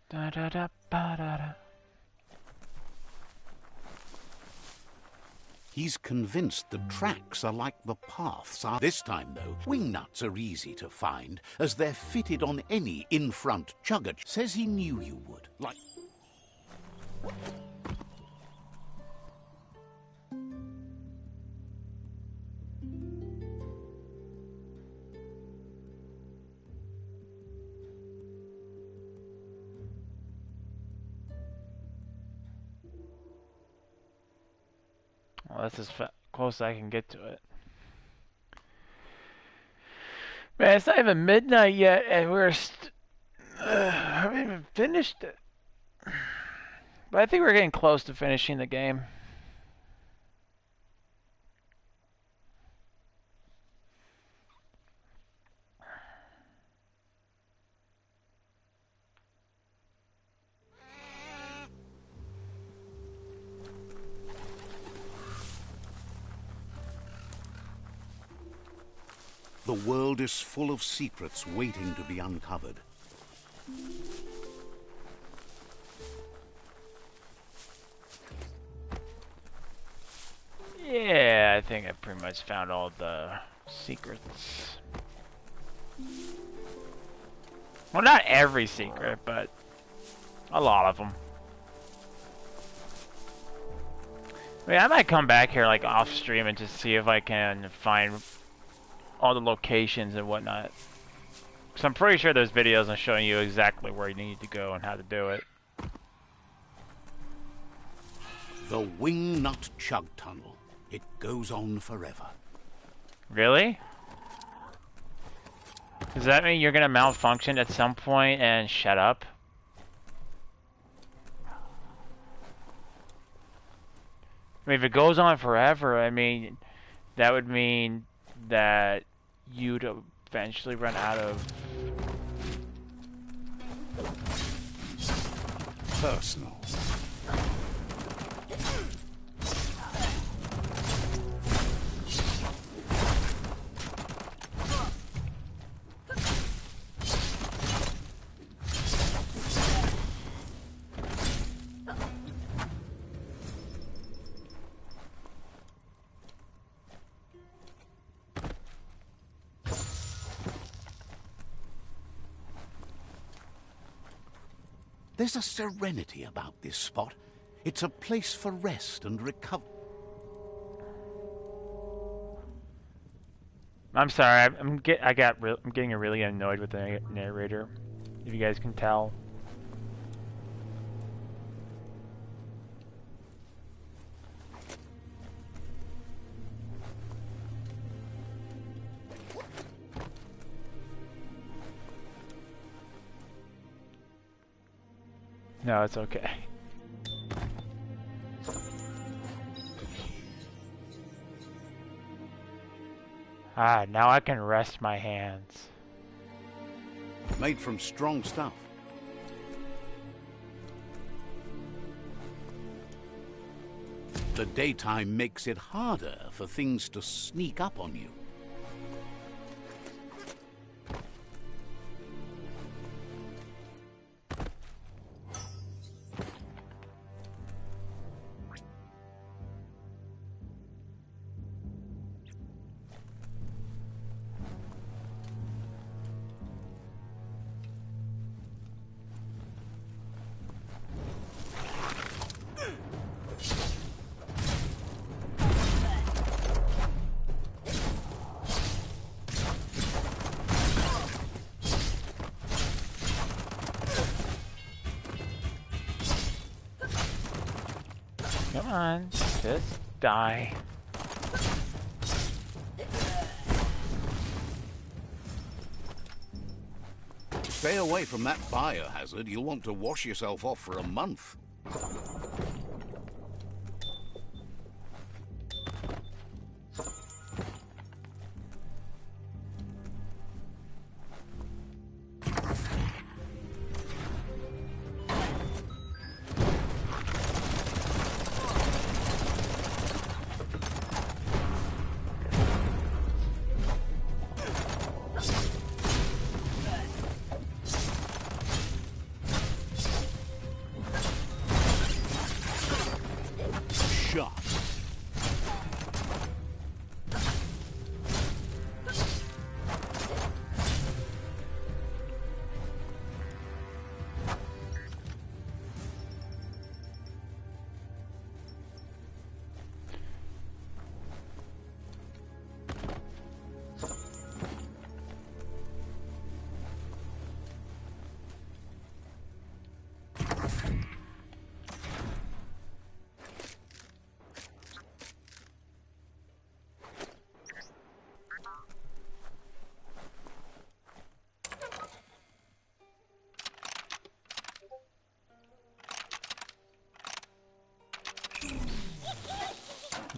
Da da da ba da da. He's convinced the tracks are like the paths are. This time, though, wingnuts are easy to find, as they're fitted on any in-front chugger. Says he knew you would. Like... Well, that's as close as I can get to it. Man, it's not even midnight yet, and I haven't even finished it. But I think we're getting close to finishing the game. The world is full of secrets waiting to be uncovered. Yeah, I think I pretty much found all the secrets. Well, not every secret, but a lot of them. I mean, I might come back here like off stream and just see if I can find all the locations and whatnot. Because I'm pretty sure there's videos on showing you exactly where you need to go and how to do it. The Wingnut Chug Tunnel. It goes on forever. Really? Does that mean you're gonna malfunction at some point and shut up? I mean, if it goes on forever, I mean, that would mean that you'd eventually run out of... Personal. There's a serenity about this spot. It's a place for rest and recovery. I'm sorry, I'm getting really annoyed with the narrator, if you guys can tell. No, it's okay. Ah, now I can rest my hands. Made from strong stuff. The daytime makes it harder for things to sneak up on you. Come on, just die. Stay away from that biohazard. You'll want to wash yourself off for a month.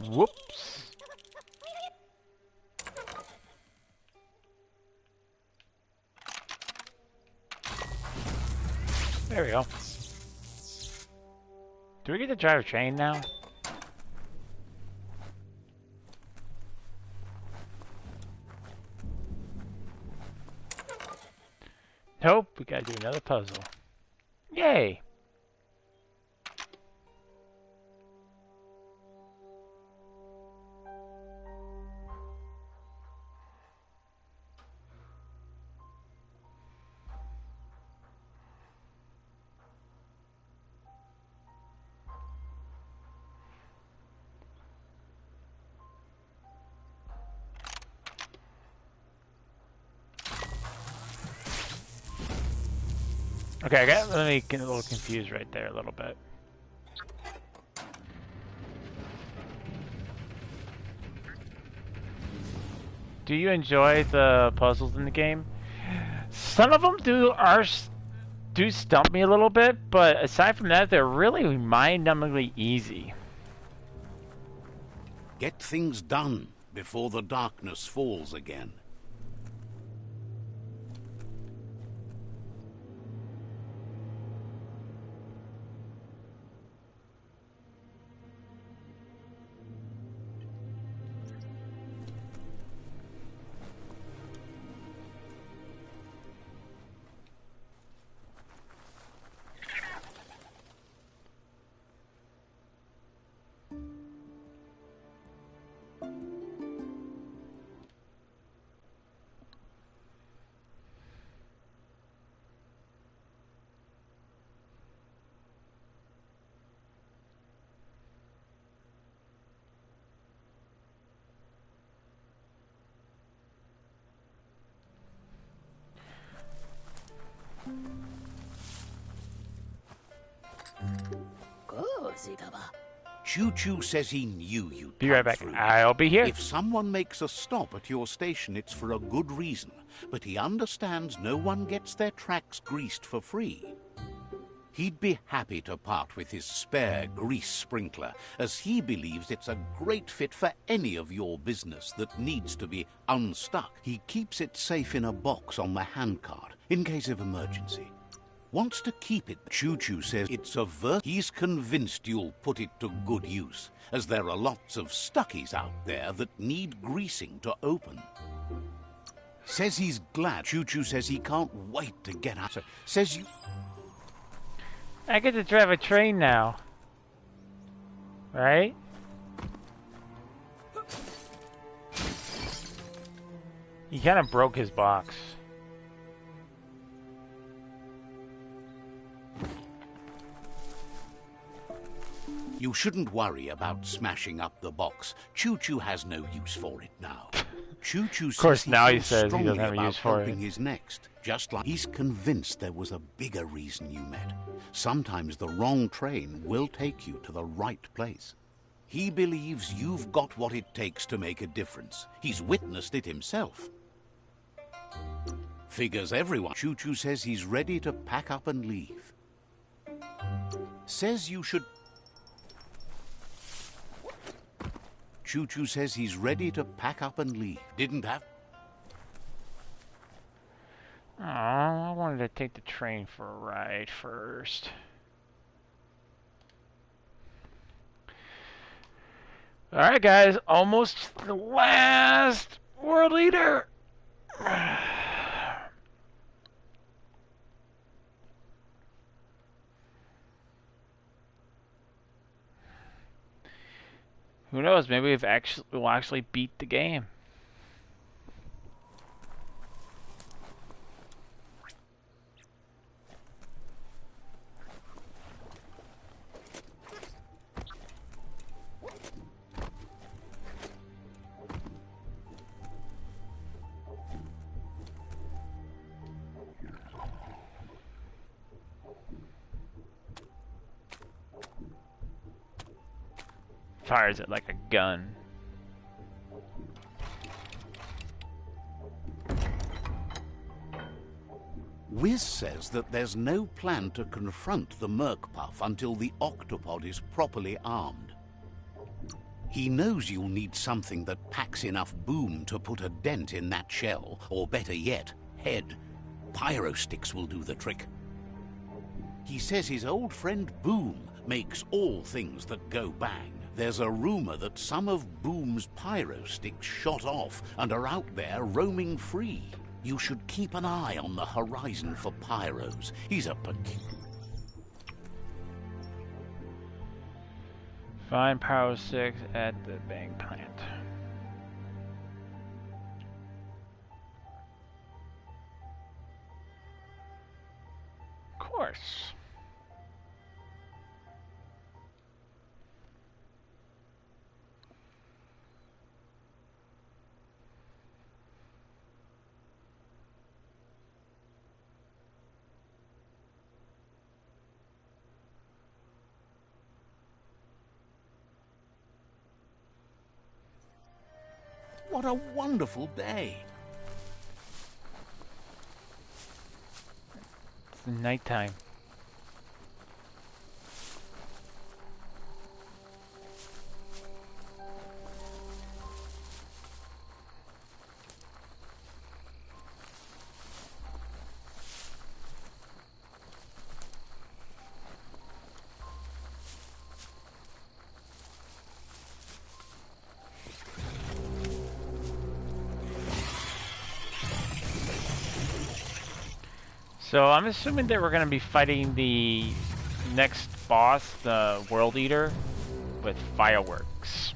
Whoops. There we go. Do we get to drive a train now? Nope, we gotta do another puzzle. Yay! Okay, let me get a little confused right there a little bit. Do you enjoy the puzzles in the game? Some of them do stump me a little bit, but aside from that, they're really mind-numbingly easy. Get things done before the darkness falls again. Choo-Choo says he knew you'd Be right come back. through. I'll be here. If someone makes a stop at your station, it's for a good reason. But he understands no one gets their tracks greased for free. He'd be happy to part with his spare grease sprinkler, as he believes it's a great fit for any of your business that needs to be unstuck. He keeps it safe in a box on the handcart, in case of emergency. Wants to keep it. Choo-Choo says it's a he's convinced you'll put it to good use, as there are lots of stuckies out there that need greasing to open. Says he's glad. Choo-Choo says he can't wait to get out. Says you... I get to drive a train now. Right? He kind of broke his box. You shouldn't worry about smashing up the box. Choo-Choo has no use for it now. Choo-Choo says Of course, now he feels says he strongly doesn't have a about use for helping it. his next. Just like he's convinced there was a bigger reason you met. Sometimes the wrong train will take you to the right place. He believes you've got what it takes to make a difference. He's witnessed it himself. Figures everyone. Choo-Choo says he's ready to pack up and leave. Says you should... Choo-Choo says he's ready to pack up and leave. Didn't have... Oh, I wanted to take the train for a ride first. Alright guys, almost the last world leader! Who knows, maybe we'll actually beat the game. Fires it like a gun. Wiz says that there's no plan to confront the Merkpuff until the octopod is properly armed. He knows you'll need something that packs enough boom to put a dent in that shell, or better yet, head. Pyro sticks will do the trick. He says his old friend Boom makes all things that go bang. There's a rumor that some of Boom's pyro sticks shot off and are out there roaming free. You should keep an eye on the horizon for pyros. He's a Find Pyro 6 at the Bang plant. Of course. What a wonderful day! It's nighttime. So I'm assuming that we're going to be fighting the next boss, the World Eater, with fireworks.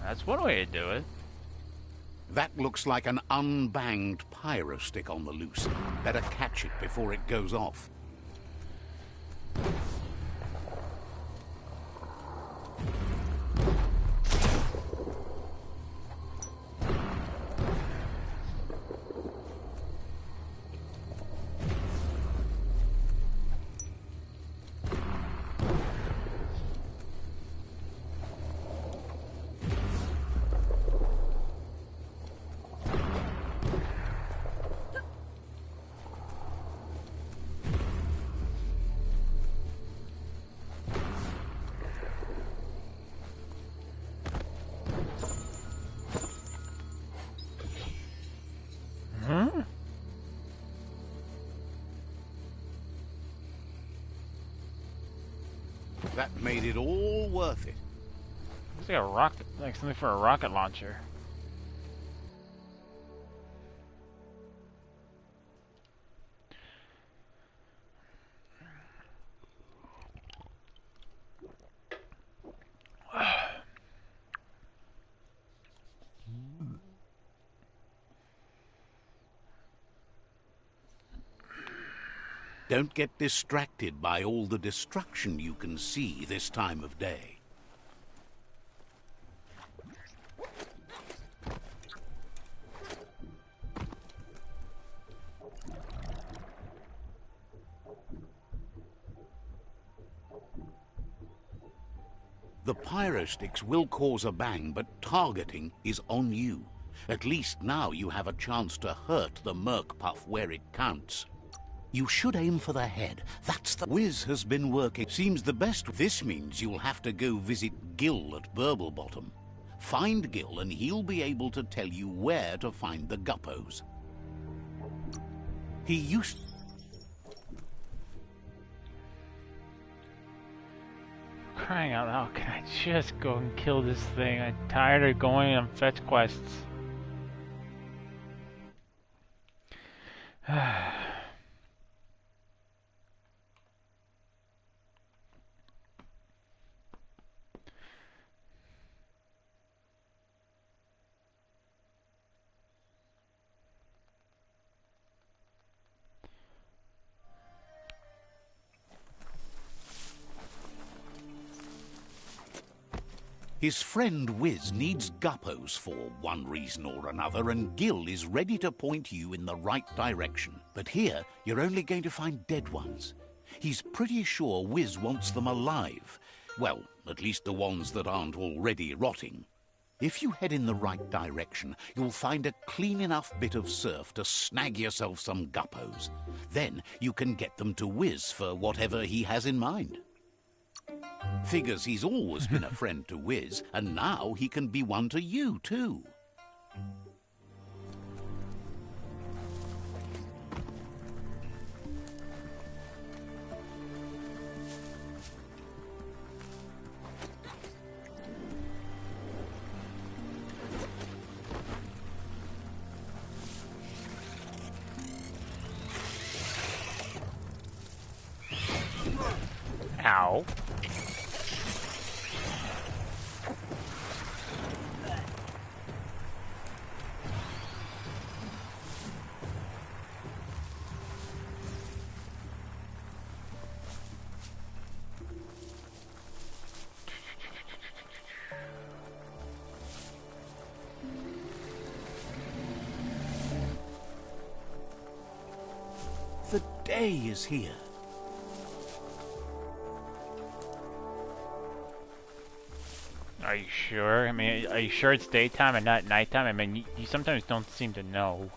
That's one way to do it. That looks like an unbanged pyro stick on the loose. Better catch it before it goes off. That made it all worth it. Looks like a rocket, like something for a rocket launcher. Don't get distracted by all the destruction you can see this time of day. The pyro sticks will cause a bang, but targeting is on you. At least now you have a chance to hurt the Merc Puff where it counts. You should aim for the head. That's the... Wiz has been working. Seems the best. This means you'll have to go visit Gil at Burblebottom. Find Gil and he'll be able to tell you where to find the Guppos. He used... Crying out loud, can I just go and kill this thing? I'm tired of going on fetch quests. His friend Wiz needs guppos for one reason or another, and Gil is ready to point you in the right direction. But here, you're only going to find dead ones. He's pretty sure Wiz wants them alive. Well, at least the ones that aren't already rotting. If you head in the right direction, you'll find a clean enough bit of surf to snag yourself some guppos. Then you can get them to Wiz for whatever he has in mind. Figures he's always been a friend to Wiz, and now he can be one to you, too. Ow. The day is here. Are you sure? I mean, are you sure it's daytime and not nighttime? I mean, you sometimes don't seem to know.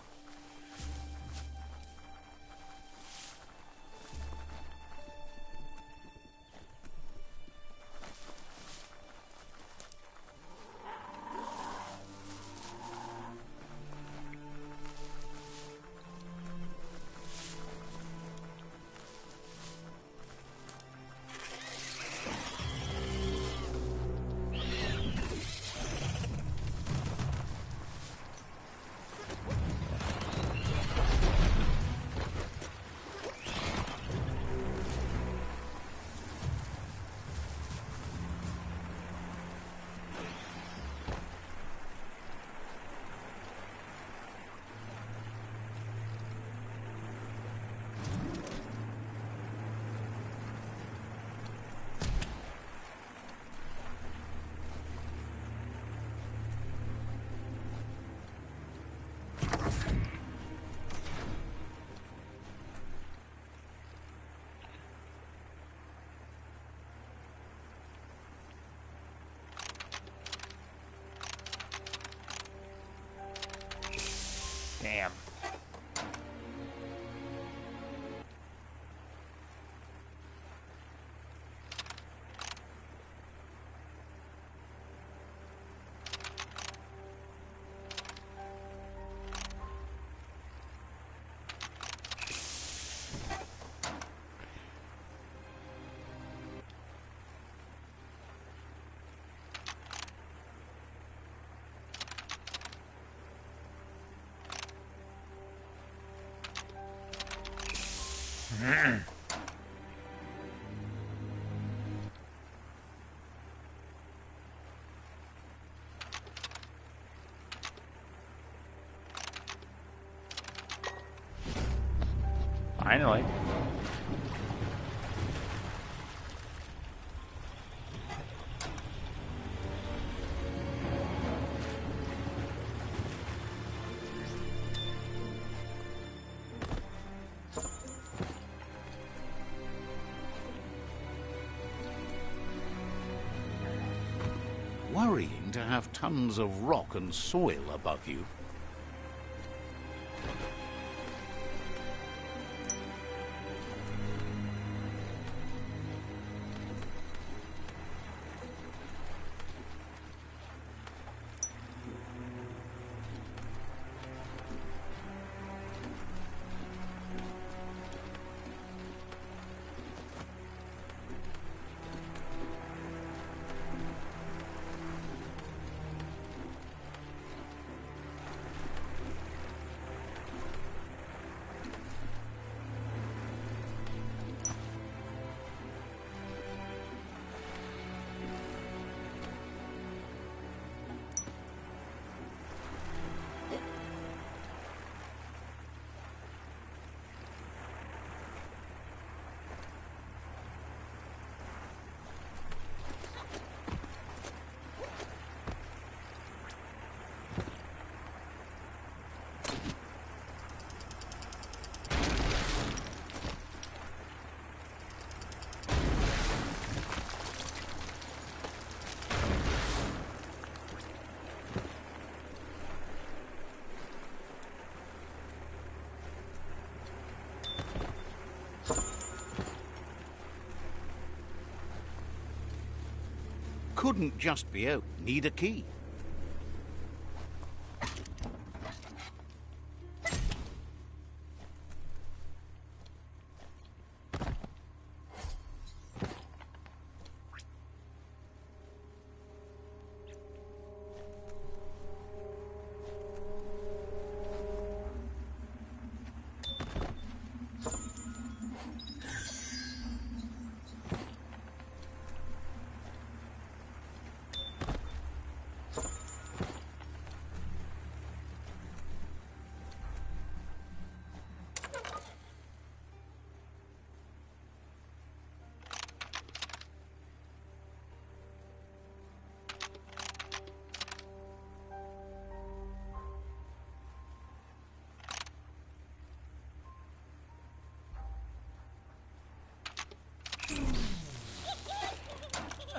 Damn. Finally. Worrying to have tons of rock and soil above you. couldn't just be out. Need a key.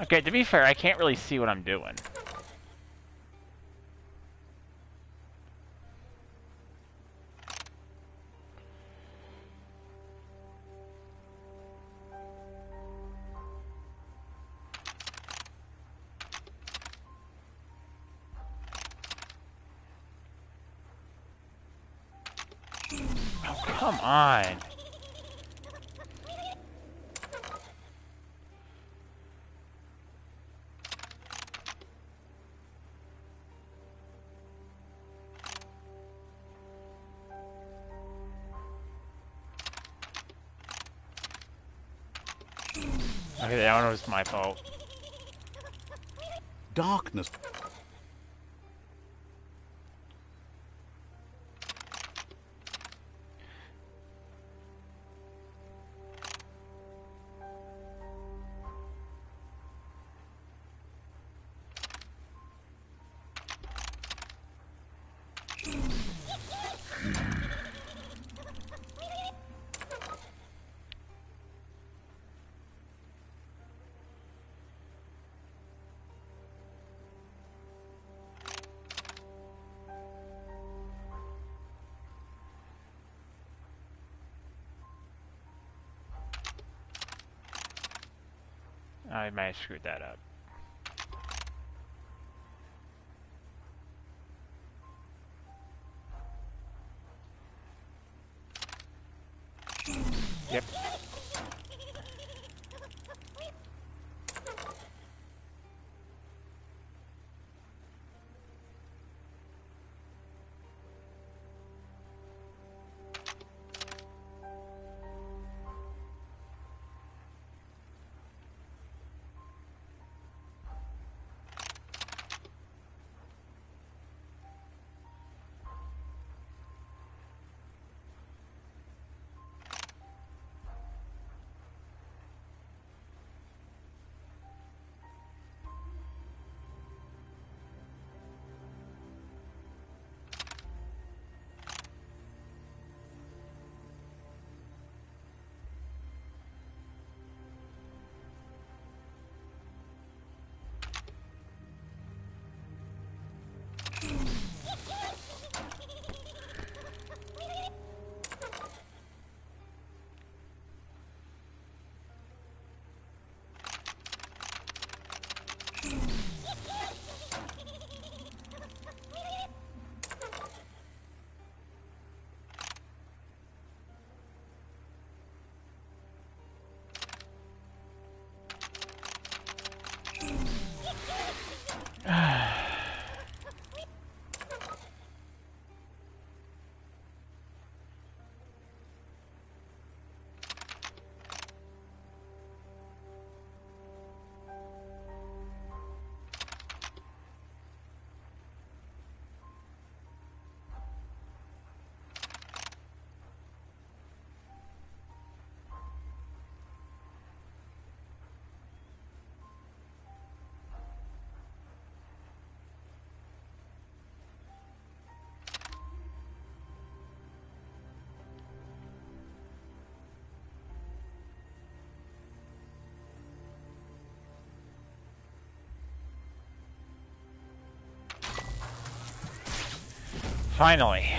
Okay, to be fair, I can't really see what I'm doing. Oh, come on. Okay, that one was my fault. Darkness. I might have screwed that up. Yep. Finally.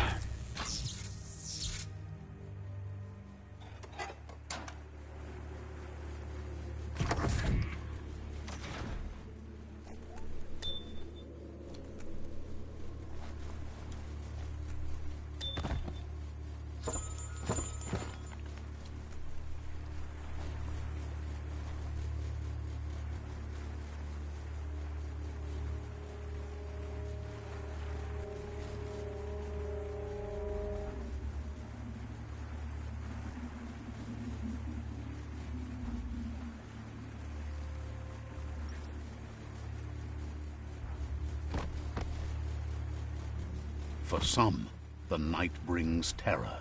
For some, the night brings terror.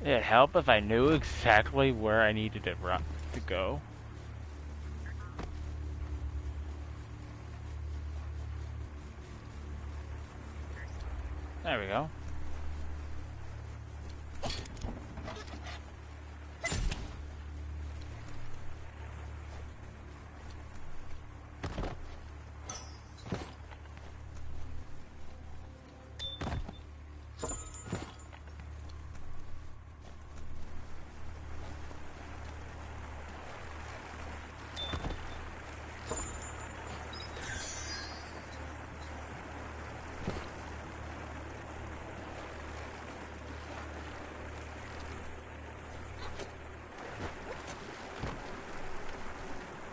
It'd help if I knew exactly where I needed to go. There we go.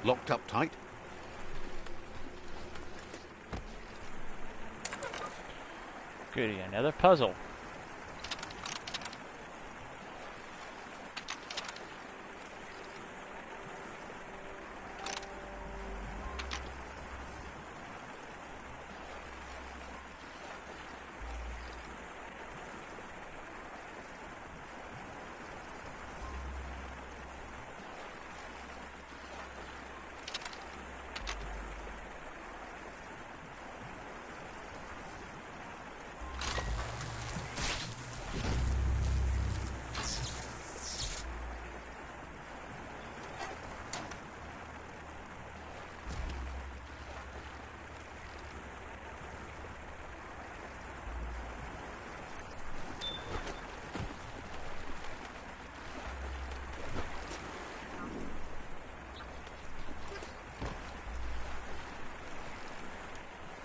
Locked up tight? Goody, another puzzle.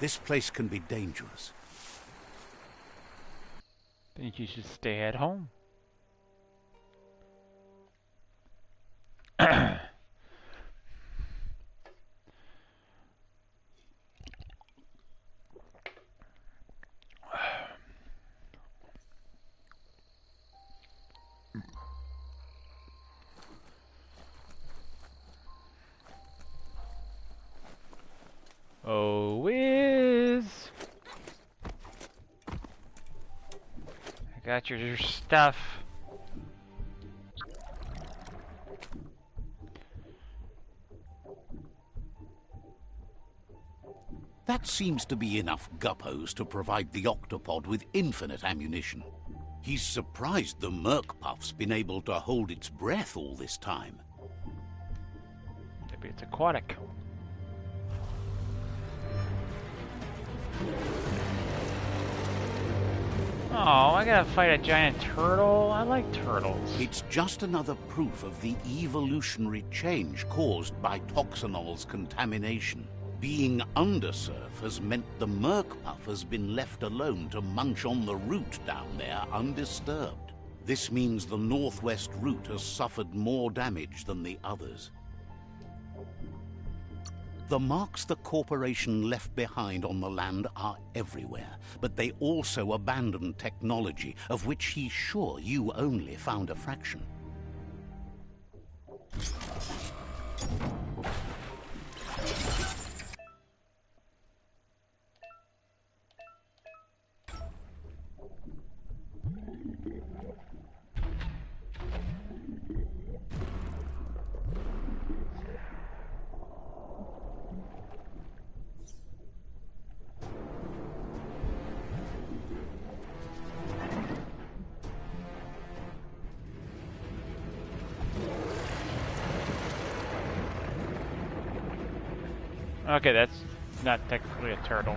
This place can be dangerous. Think you should stay at home. Oh, whiz! I got your stuff. That seems to be enough guppos to provide the octopod with infinite ammunition. He's surprised the Merc-Puff's been able to hold its breath all this time. Maybe it's aquatic. Oh, I gotta fight a giant turtle. I like turtles. It's just another proof of the evolutionary change caused by Toxanol's contamination. Being undersurf has meant the Merc-Puff has been left alone to munch on the root down there undisturbed. This means the northwest route has suffered more damage than the others. The marks the corporation left behind on the land are everywhere, but they also abandoned technology of which he's sure you only found a fraction. Okay, that's not technically a turtle.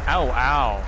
Ow, ow.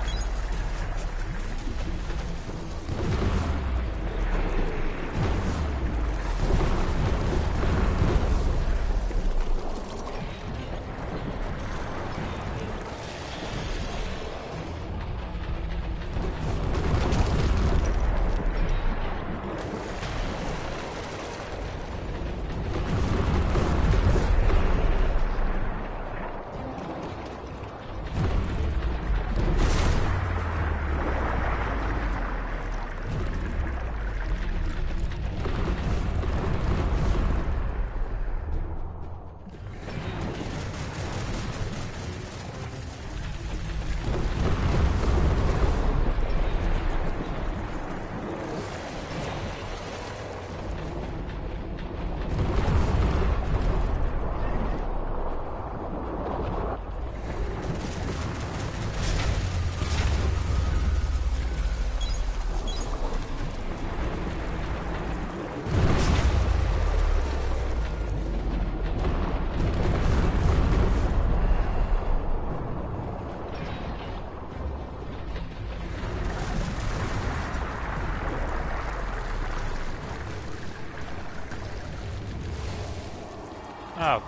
Oh,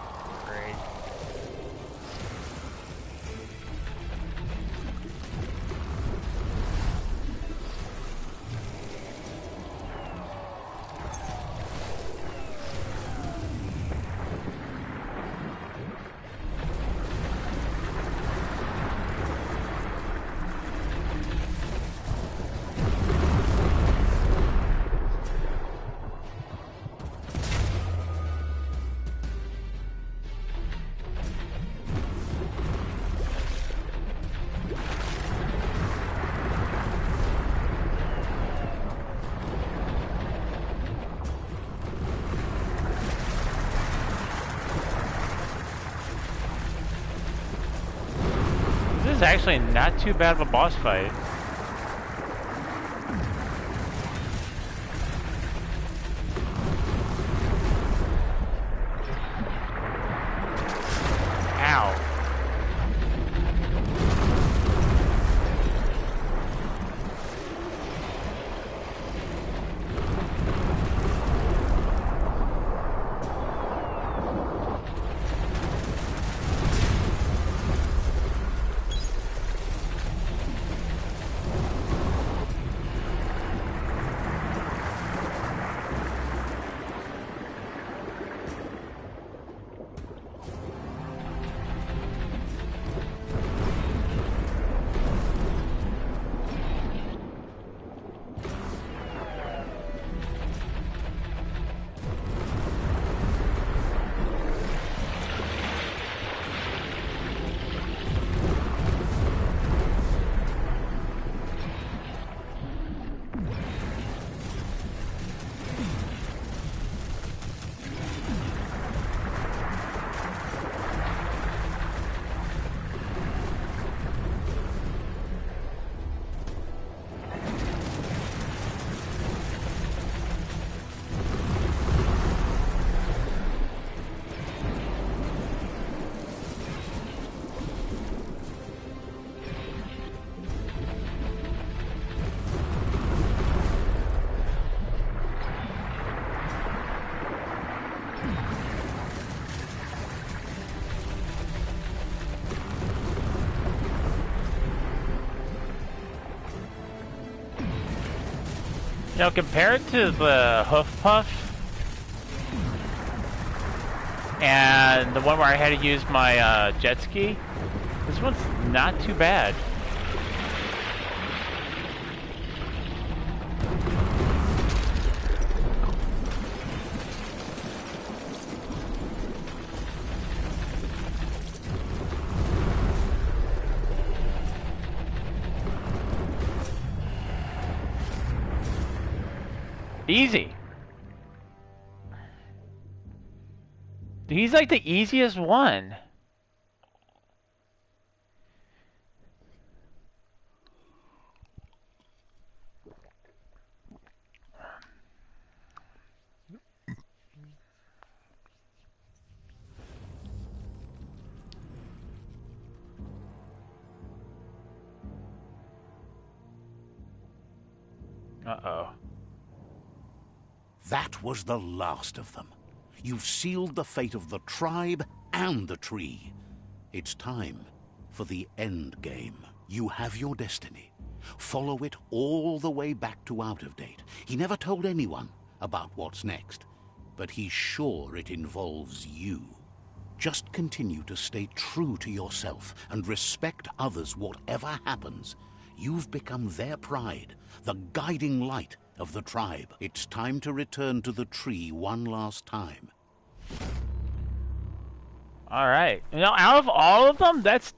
great. This is actually not too bad of a boss fight. Ow. Now, compared to the Hoof Puff and the one where I had to use my jet ski, this one's not too bad. Easy. He's like the easiest one. Uh-oh. That was the last of them. You've sealed the fate of the tribe and the tree. It's time for the end game. You have your destiny. Follow it all the way back to Out of Date. He never told anyone about what's next, but he's sure it involves you. Just continue to stay true to yourself and respect others whatever happens. You've become their pride, the guiding light of the tribe. It's time to return to the tree one last time. All right. You know, out of all of them, that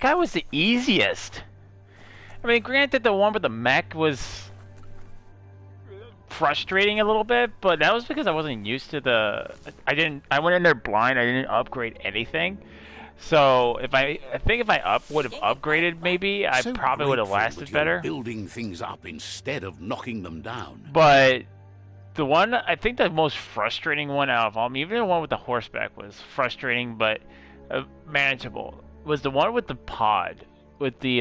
guy was the easiest. I mean, granted, the one with the mech was frustrating a little bit, but that was because I wasn't used to the. I went in there blind. I didn't upgrade anything. So I think if I would have upgraded, maybe I So probably would have grateful lasted that you're better. building things up instead of knocking them down. But the one, I think the most frustrating one out of all, I mean, even the one with the horseback was frustrating, but manageable, was the one with the pod, with the,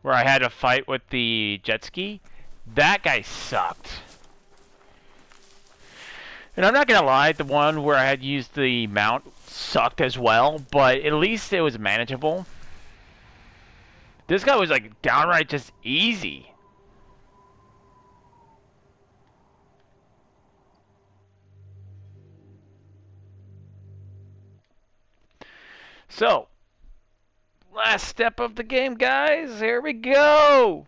where I had to fight with the jet ski. That guy sucked. And I'm not gonna lie, the one where I had used the mount sucked as well, but at least it was manageable. This guy was like downright just easy. So, last step of the game, guys. Here we go.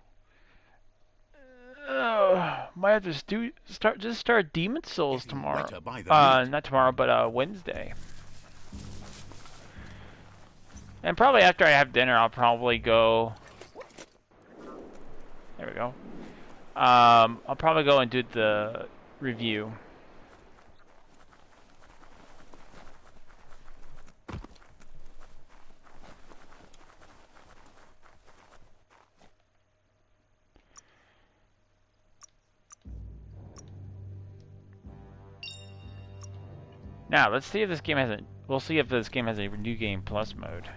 Might have to start Demon Souls Getting tomorrow. wetter by the minute. Not tomorrow, but Wednesday. And probably after I have dinner, I'll probably go. There we go. I'll probably go and do the review. Now, let's see if this game has a. We'll see if this game has a new game plus mode.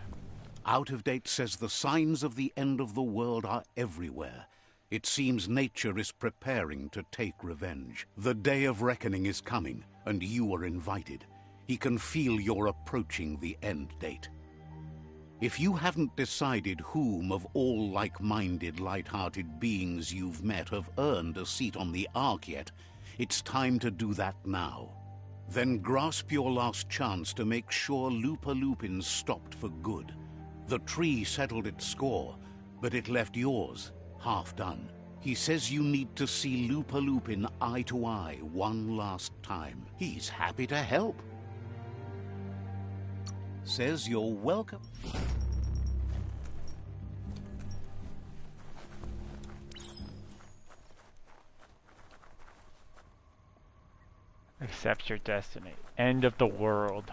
Out of Date says the signs of the end of the world are everywhere. It seems nature is preparing to take revenge. The day of reckoning is coming, and you are invited. He can feel you're approaching the end date. If you haven't decided whom of all like-minded, light-hearted beings you've met have earned a seat on the Ark yet, it's time to do that now. Then grasp your last chance to make sure Lupa Lupin's stopped for good. The tree settled its score, but it left yours half done. He says you need to see Lupa Lupin eye to eye one last time. He's happy to help. Says you're welcome. Accept your destiny. End of the world.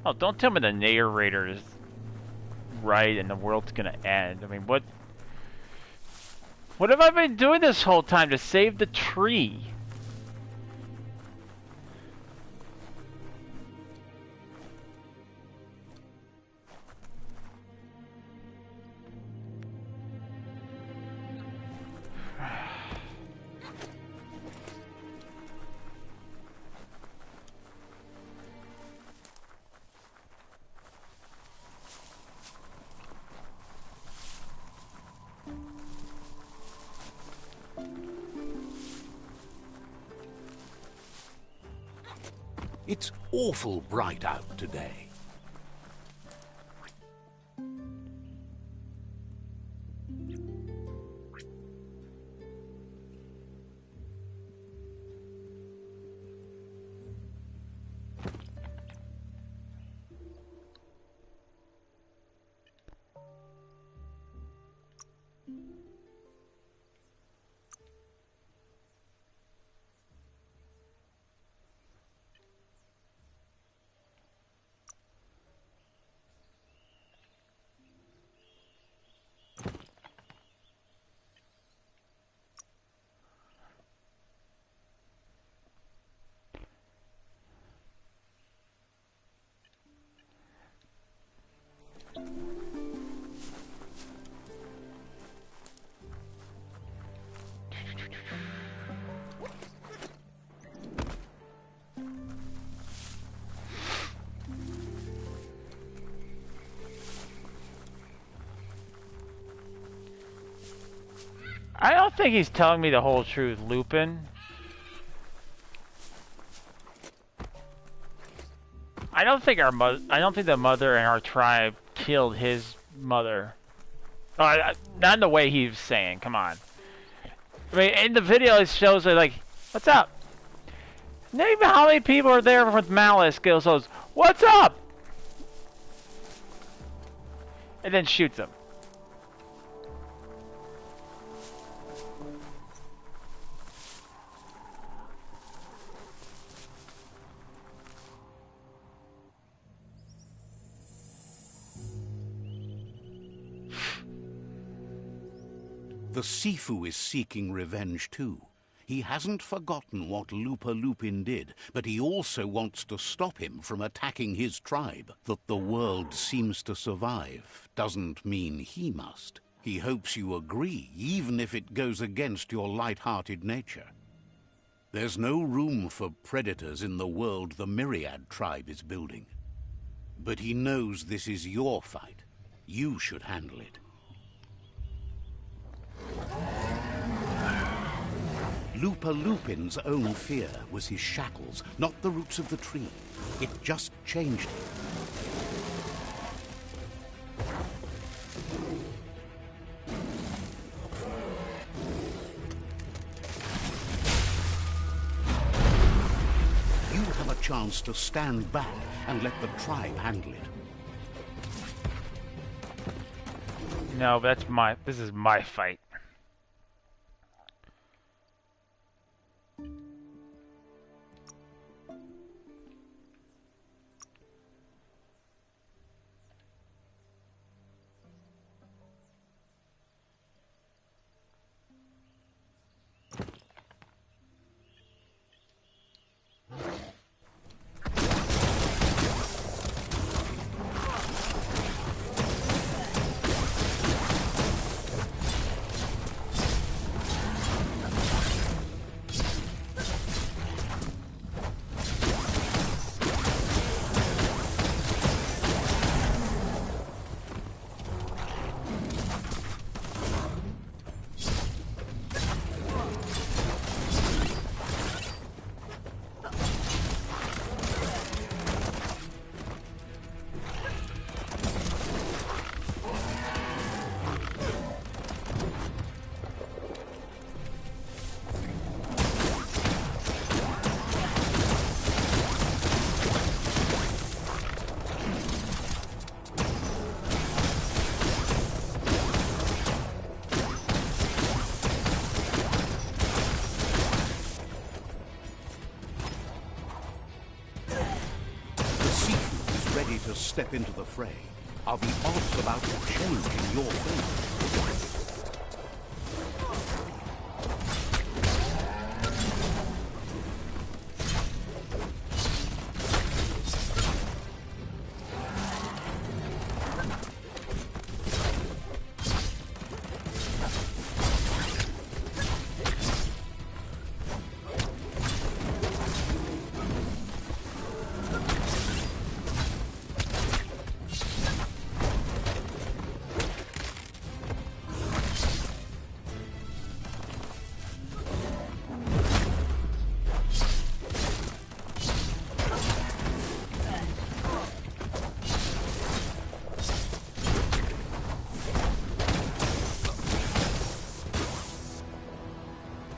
Oh, don't tell me the narrator is right and the world's gonna end. I mean, what have I been doing this whole time to save the tree? It's awful bright out today. I don't think he's telling me the whole truth, Lupin. I don't think the mother and our tribe killed his mother. Not in the way he was saying. Come on. I mean, in the video, it shows her like, "What's up?" Not even how many people are there with malice goes, "What's up?" And then shoots him. The Sifu is seeking revenge too. He hasn't forgotten what Lupa Lupin did, but he also wants to stop him from attacking his tribe. That the world seems to survive doesn't mean he must. He hopes you agree, even if it goes against your light-hearted nature. There's no room for predators in the world the Myriad tribe is building. But he knows this is your fight. You should handle it. Lupa Lupin's own fear was his shackles, not the roots of the tree. It just changed him. You have a chance to stand back and let the tribe handle it. No, this is my fight. To step into the fray. Are the odds about to change in your favor?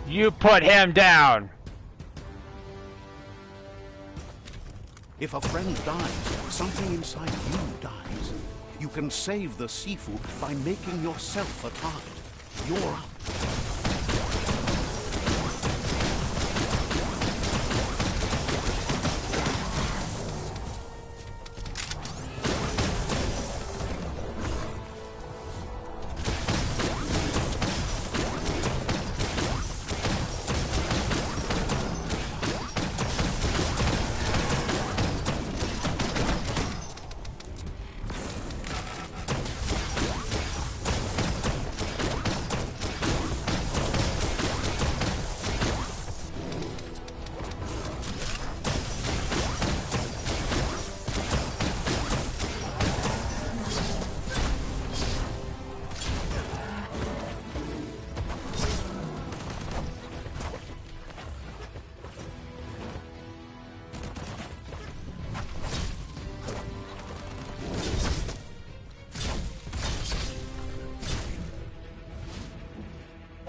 You put him down! If a friend dies, something inside you dies. You can save the Sifu by making yourself a target. You're up.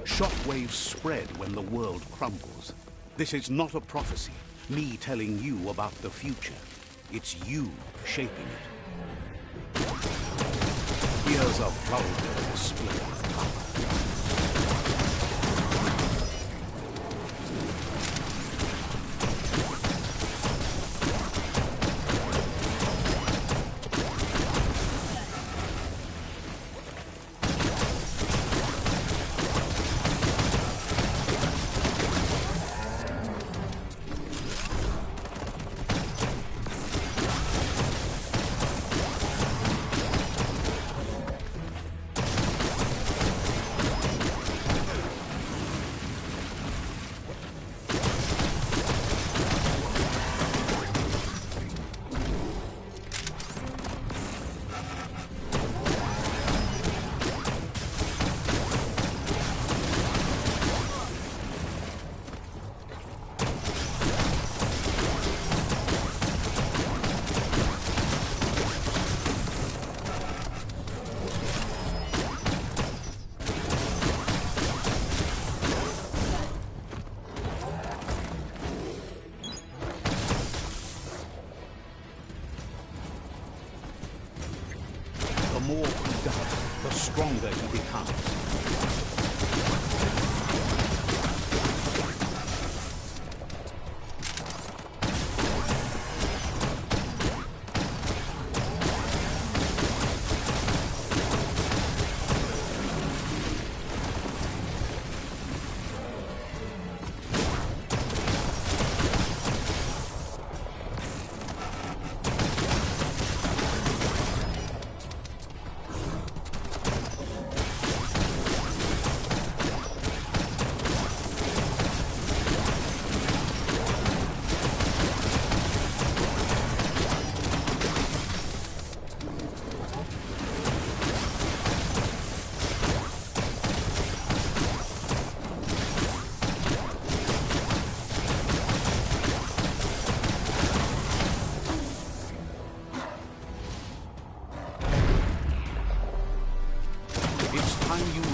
Shockwaves spread when the world crumbles. This is not a prophecy, me telling you about the future. It's you shaping it. Here's a vulgar display of power. more he does, the stronger he becomes.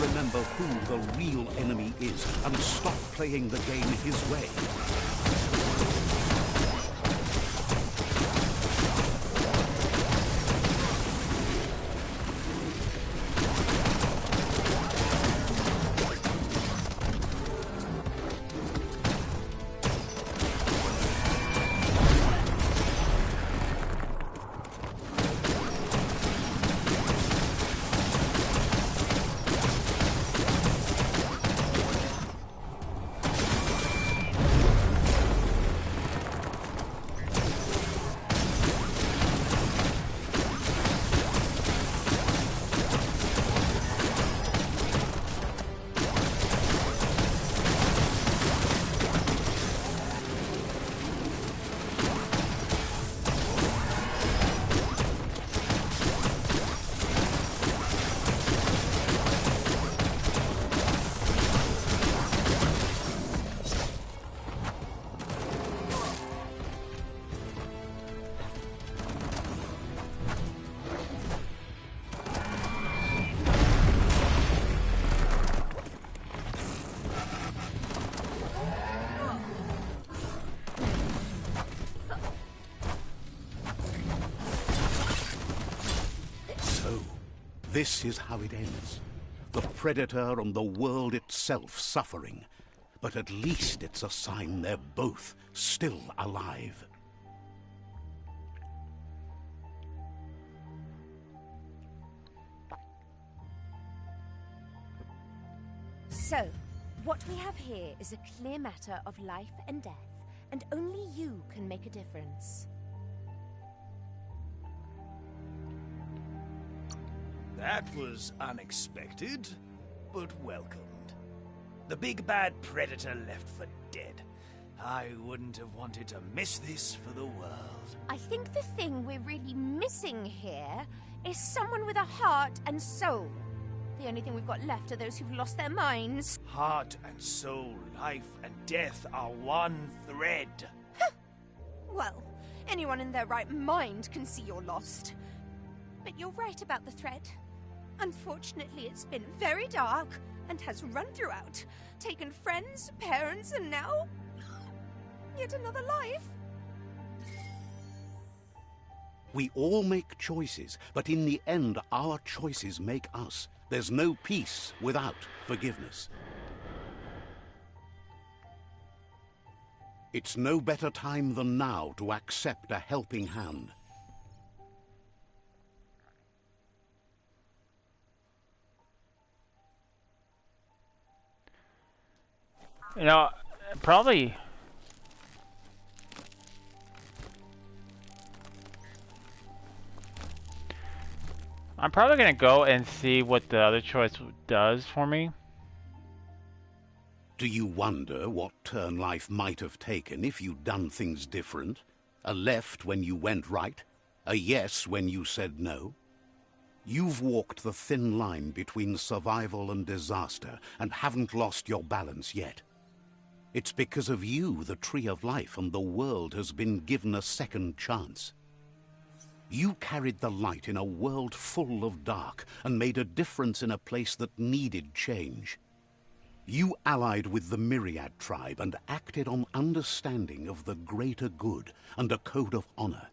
Remember who the real enemy is and stop playing the game his way. This is how it ends. The Predator and the world itself suffering. But at least it's a sign they're both still alive. So, what we have here is a clear matter of life and death, and only you can make a difference. That was unexpected, but welcomed. The big bad Predator left for dead. I wouldn't have wanted to miss this for the world. I think the thing we're really missing here is someone with a heart and soul. The only thing we've got left are those who've lost their minds. Heart and soul, life and death are one thread. Well, anyone in their right mind can see you're lost. But you're right about the thread. Unfortunately, it's been very dark and has run throughout, taken friends, parents, and now yet another life. We all make choices, but in the end, our choices make us. There's no peace without forgiveness. It's no better time than now to accept a helping hand. You know, probably... I'm probably gonna go and see what the other choice does for me. Do you wonder what turn life might have taken if you'd done things different? A left when you went right? A yes when you said no? You've walked the thin line between survival and disaster and haven't lost your balance yet. It's because of you the Tree of Life and the world has been given a second chance. You carried the light in a world full of dark and made a difference in a place that needed change. You allied with the Myriad tribe and acted on understanding of the greater good and a code of honor.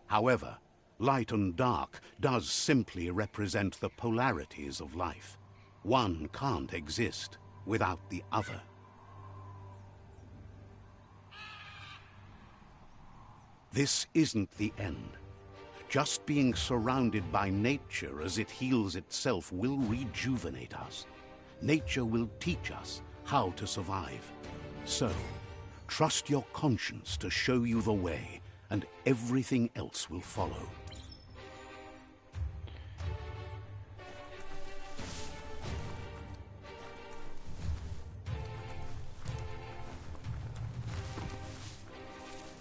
However, Light and dark does simply represent the polarities of life. One can't exist without the other. This isn't the end. Just being surrounded by nature as it heals itself will rejuvenate us. Nature will teach us how to survive. So, trust your conscience to show you the way, and everything else will follow.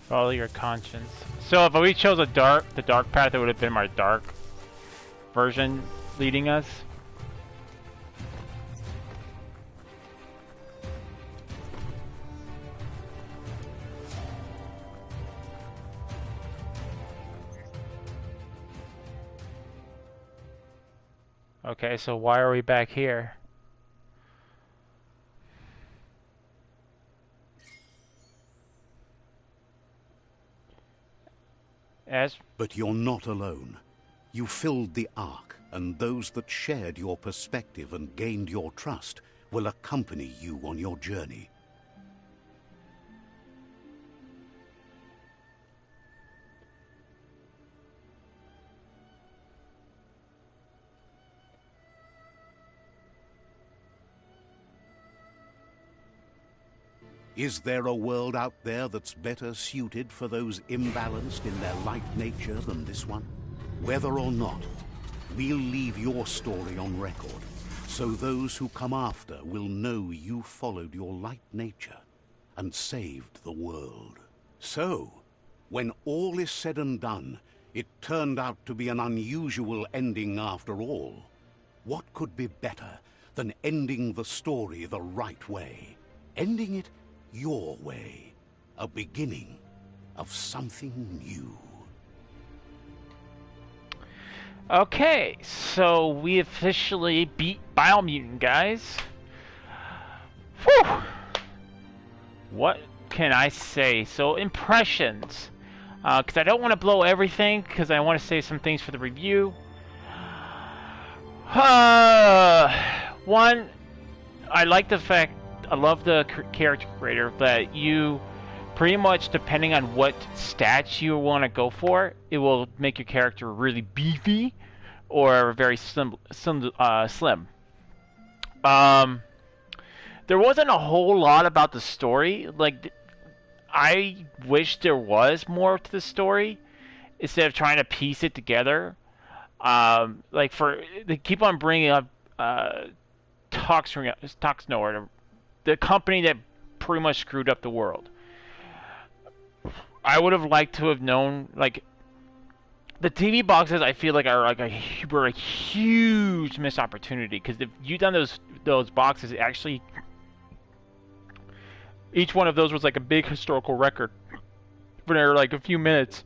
Follow your conscience. So if we chose the dark path, it would have been my dark version leading us. Okay, so why are we back here? But you're not alone. You filled the Ark, and those that shared your perspective and gained your trust will accompany you on your journey. Is there a world out there that's better suited for those imbalanced in their light nature than this one? Whether or not, we'll leave your story on record, so those who come after will know you followed your light nature and saved the world. So, when all is said and done, it turned out to be an unusual ending after all. What could be better than ending the story the right way? Ending it your way, a beginning of something new. Okay, so we officially beat Biomutant, guys. Whew! What can I say? So, impressions. Because I don't want to blow everything, because I want to say some things for the review. One, I like the fact, I love the character creator that you pretty much, depending on what stats you want to go for, it will make your character really beefy or very slim. There wasn't a whole lot about the story. Like, I wish there was more to the story instead of trying to piece it together. Like, they keep on bringing up Toxnor, the company that pretty much screwed up the world. I would have liked to have known, like, the TV boxes. I feel like were a huge missed opportunity, because if you done those boxes, actually, each one of those was like a big historical record for like a few minutes.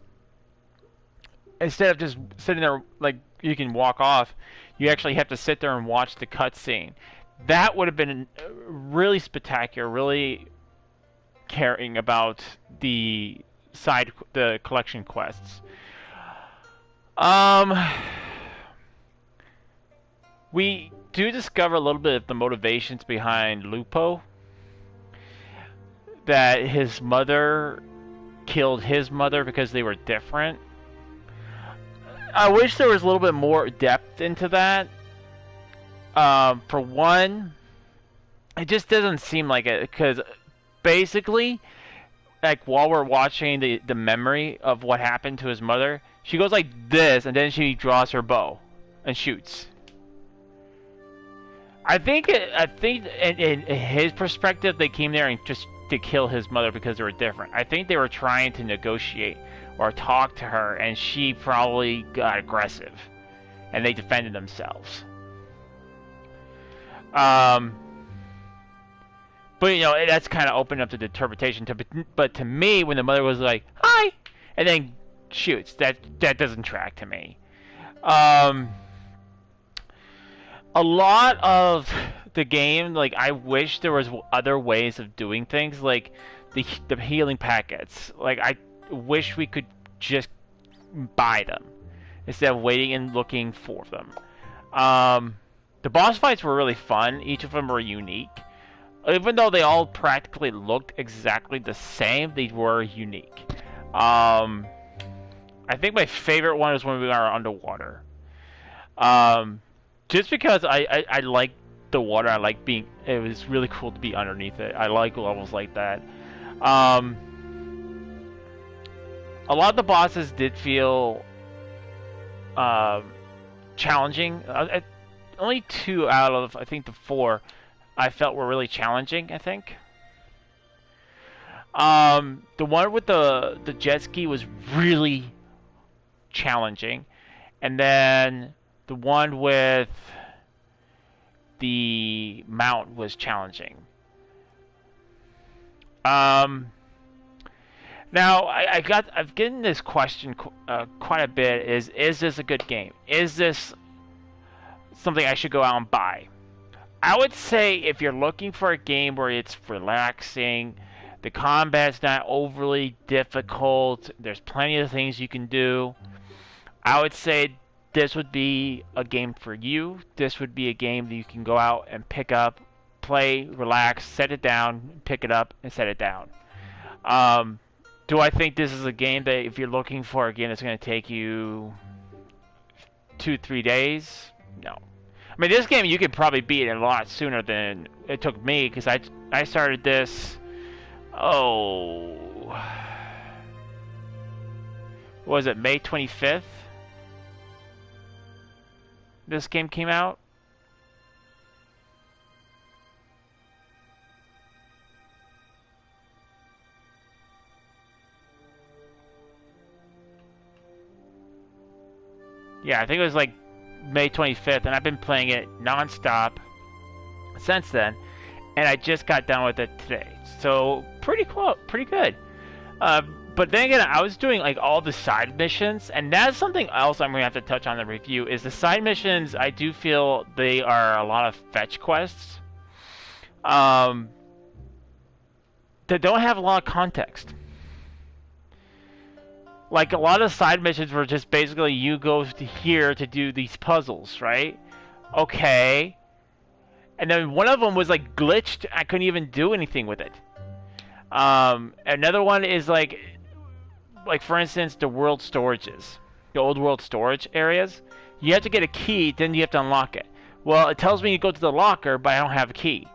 Instead of just sitting there like you can walk off, you actually have to sit there and watch the cutscene. That would have been really spectacular, really caring about the collection quests. We do discover a little bit of the motivations behind Lupo. That his mother killed his mother because they were different. I wish there was a little bit more depth into that. For one, it just doesn't seem like it, because basically, like, while we're watching the memory of what happened to his mother, she goes like this, and then she draws her bow and shoots. I think in his perspective, they came there and just to kill his mother because they were different. I think they were trying to negotiate or talk to her, and she probably got aggressive, and they defended themselves. But you know, that's kind of open up to the interpretation. But to me, when the mother was like, "Hi," and then shoots, that doesn't track to me. A lot of the game, like, I wish there was other ways of doing things, like the healing packets. Like, I wish we could just buy them. instead of waiting and looking for them. The boss fights were really fun. Each of them were unique. Even though they all practically looked exactly the same, they were unique. I think my favorite one is when we are underwater. Just because I like the water, I like being. It was really cool to be underneath it. I like levels like that. A lot of the bosses did feel challenging. Only 2 out of I think the 4 I felt were really challenging. I think. The one with the jet ski was really challenging, and then the one with the mount was challenging. Now I've gotten this question quite a bit: is this a good game? Is this something I should go out and buy? I would say if you're looking for a game where it's relaxing, the combat's not overly difficult, there's plenty of things you can do, I would say this would be a game for you. This would be a game that you can go out and pick up, play, relax, set it down, pick it up, and set it down. Do I think this is a game that if you're looking for a game that's going to take you 2-3 days? No. I mean, this game you could probably beat it a lot sooner than it took me, because I started this, what was it, May 25th? This game came out? Yeah, I think it was like May 25th, and I've been playing it non-stop since then, and I just got done with it today. So pretty close, pretty good. But then again, I was doing like all the side missions, and that's something else I'm gonna have to touch on in the review. Is the side missions? I do feel they are a lot of fetch quests that don't have a lot of context. Like, a lot of side missions were just basically you go to here to do these puzzles, right? Okay. And then one of them was like glitched. I couldn't even do anything with it. Another one is like for instance, the world storages, the old world storage areas. You have to get a key, then you have to unlock it. Well, it tells me you go to the locker, but I don't have a key.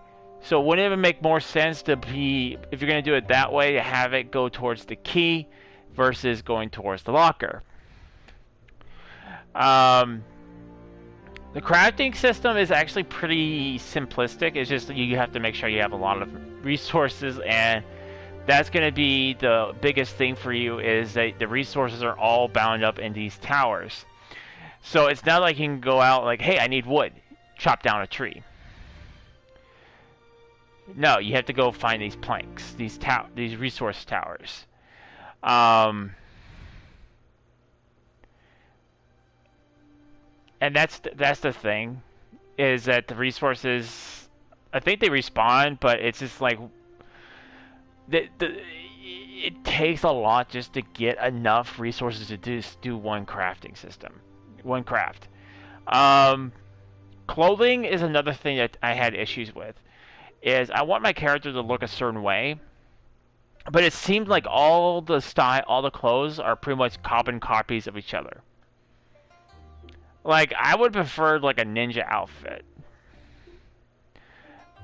So wouldn't it even make more sense to be, if you're going to do it that way, to have it go towards the key versus going towards the locker? The crafting system is actually pretty simplistic. It's just you have to make sure you have a lot of resources, and that's going to be the biggest thing for you, is that the resources are all bound up in these towers. So it's not like you can go out like, hey, I need wood, chop down a tree. No, you have to go find these planks, these resource towers. And that's the thing, is that the resources, I think they respawn, but it's just like it takes a lot just to get enough resources to do one crafting system, one craft. Clothing is another thing that I had issues with. Is I want my character to look a certain way, but it seemed like all the clothes are pretty much carbon copies of each other. Like, I would prefer like a ninja outfit.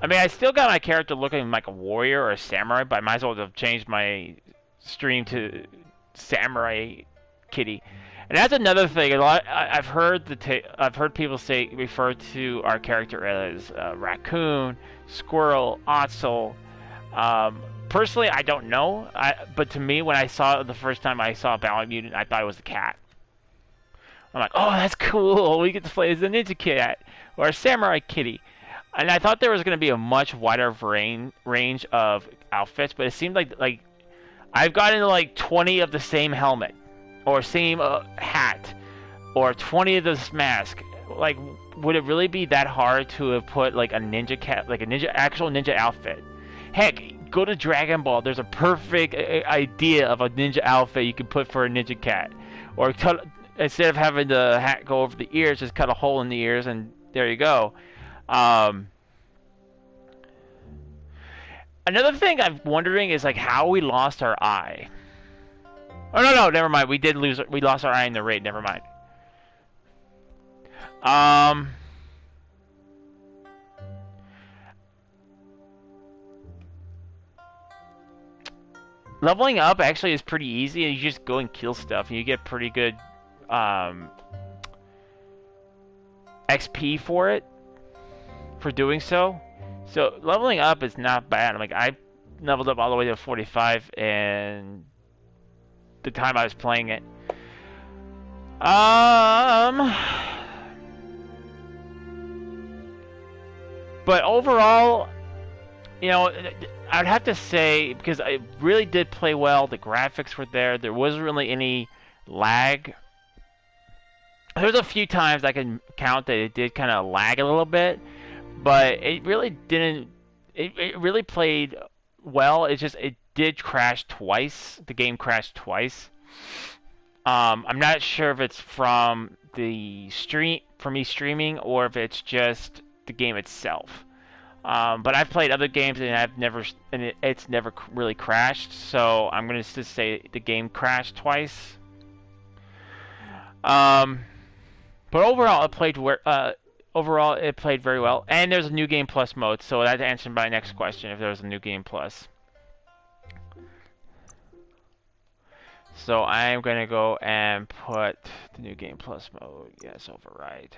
I mean, I still got my character looking like a warrior or a samurai, but I might as well have changed my stream to Samurai Kitty. And that's another thing. I've heard people refer to our character as raccoon, squirrel, ocelot. Personally, I don't know. But to me, when I saw it the first time I saw Ballet Mutant, I thought it was a cat. I'm like, oh, that's cool. We get to play as a ninja cat or a samurai kitty. And I thought there was going to be a much wider range of outfits, but it seemed like I've gotten like 20 of the same helmet, or same hat, or 20 of this mask. Like, would it really be that hard to have put like a ninja cat, like actual ninja outfit? Heck, go to Dragon Ball. There's a perfect idea of a ninja outfit you can put for a ninja cat. Or instead of having the hat go over the ears, just cut a hole in the ears, and there you go. Um, Another thing I'm wondering is like how we lost our eye. Oh no, never mind. We lost our eye in the raid. Never mind. Um, Leveling up actually is pretty easy. You just go and kill stuff, and you get pretty good XP for it for doing so. So leveling up is not bad. Like I leveled up all the way to 45, and the time I was playing it. But overall, you know, I'd have to say, because I really did play well, the graphics were there, there wasn't really any lag. There was a few times I can count that it did kind of lag a little bit, but it really didn't, it really played well. It's just, it did crash twice. The game crashed twice. I'm not sure if it's from the stream, from me streaming, or if it's just the game itself. But I've played other games and it's never really crashed. So I'm gonna just say the game crashed twice. But overall, it played very well. And there's a new game plus mode, so that answered my next question if there was a new game plus. So I'm gonna go and put the new game plus mode. Yes, override.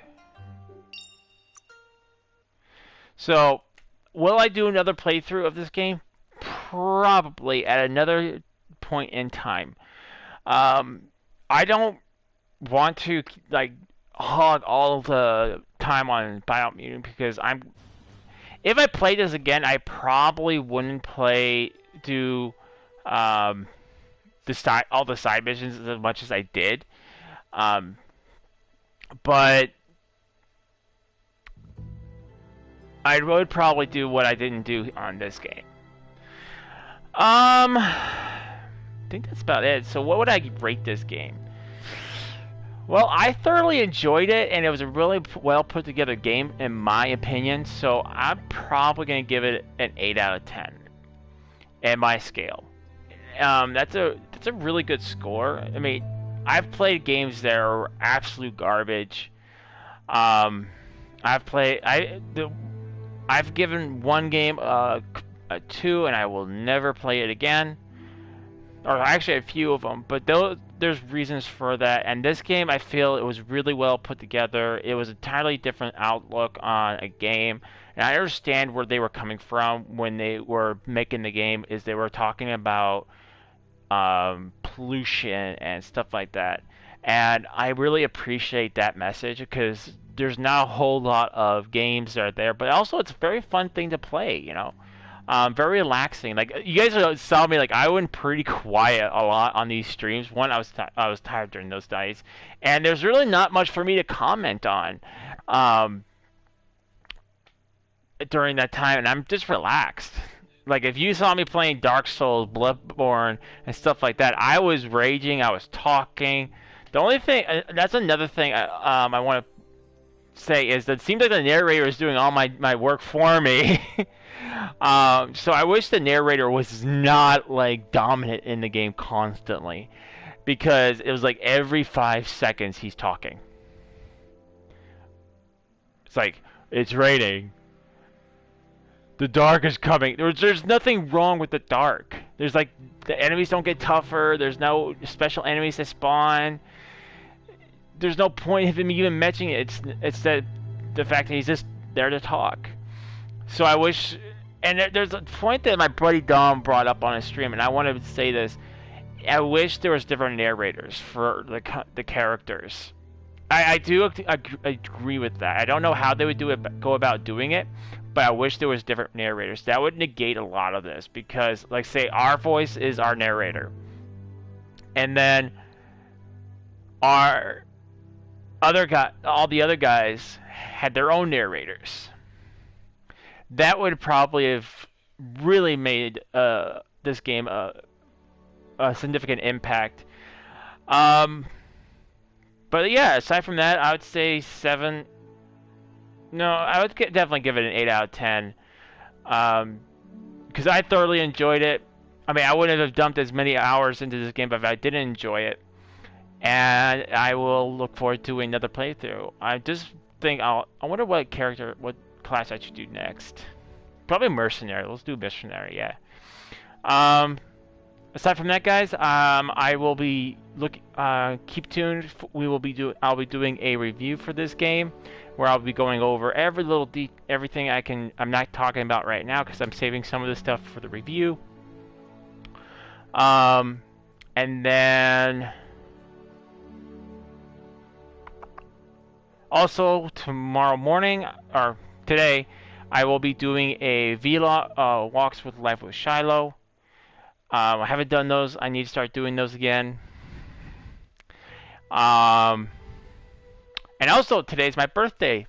So, will I do another playthrough of this game? Probably at another point in time. I don't want to like hog all the time on Biome Mutant because if I play this again, I probably wouldn't do all the side missions as much as I did. But I would probably do what I didn't do on this game. I think that's about it. So what would I rate this game? Well, I thoroughly enjoyed it, and it was a really well put together game in my opinion. So I'm probably going to give it an 8 out of 10 in my scale. That's a really good score. I mean, I've played games that are absolute garbage. I've given one game a 2, and I will never play it again. Or actually a few of them, but there's reasons for that. And this game, I feel it was really well put together. It was an entirely different outlook on a game. And I understand where they were coming from when they were making the game, is they were talking about pollution and stuff like that. And I really appreciate that message because there's not a whole lot of games that are there, but also it's a very fun thing to play, you know. Very relaxing. Like you guys saw me, like I went pretty quiet a lot on these streams. One, I was tired during those days, and there's really not much for me to comment on during that time, and I'm just relaxed. Like if you saw me playing Dark Souls, Bloodborne, and stuff like that, I was raging. I was talking. The only thing that's another thing I want to say is that it seems like the narrator is doing all my work for me. So I wish the narrator was not like dominant in the game constantly, because it was like every 5 seconds he's talking. It's like, it's raining. The dark is coming. There's nothing wrong with the dark. There's like, the enemies don't get tougher. There's no special enemies that spawn. There's no point of him even mentioning it. It's the fact that he's just there to talk. So I wish, and there's a point that my buddy Dom brought up on his stream, and I want to say this. I wish there was different narrators for the characters. I do agree with that. I don't know how they would go about doing it, but I wish there was different narrators. That would negate a lot of this, because, like, say, our voice is our narrator, and then all the other guys had their own narrators. That would probably have really made this game a significant impact. But yeah, aside from that, I would say 7. No, I would definitely give it an 8 out of 10. Because I thoroughly enjoyed it. I mean, I wouldn't have dumped as many hours into this game if I didn't enjoy it. And I will look forward to another playthrough. I just think I wonder what class I should do next. Probably mercenary. Let's do mercenary. Yeah. Aside from that, guys, I will be keep tuned. I'll be doing a review for this game, where I'll be going over everything I'm not talking about right now because I'm saving some of the stuff for the review. And then also tomorrow morning or today, I will be doing a vlog, walks with life with Shiloh. I haven't done those. I need to start doing those again. And also today's my birthday.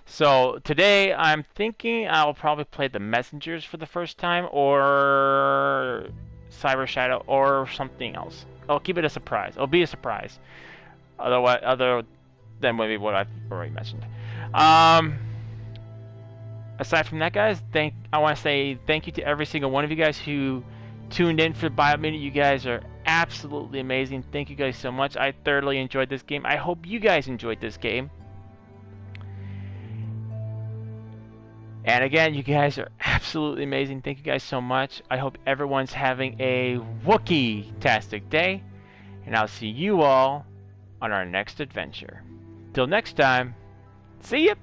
So today I'm thinking I'll probably play the Messengers for the first time, or Cyber Shadow, or something else. I'll keep it a surprise. It'll be a surprise. Other than maybe what I've already mentioned. Aside from that, guys, I want to say thank you to every single one of you guys who tuned in for Biominute. You guys are absolutely amazing. Thank you guys so much. I thoroughly enjoyed this game. I hope you guys enjoyed this game. And again, you guys are absolutely amazing. Thank you guys so much. I hope everyone's having a Wookiee-tastic day. And I'll see you all on our next adventure. Till next time, see ya!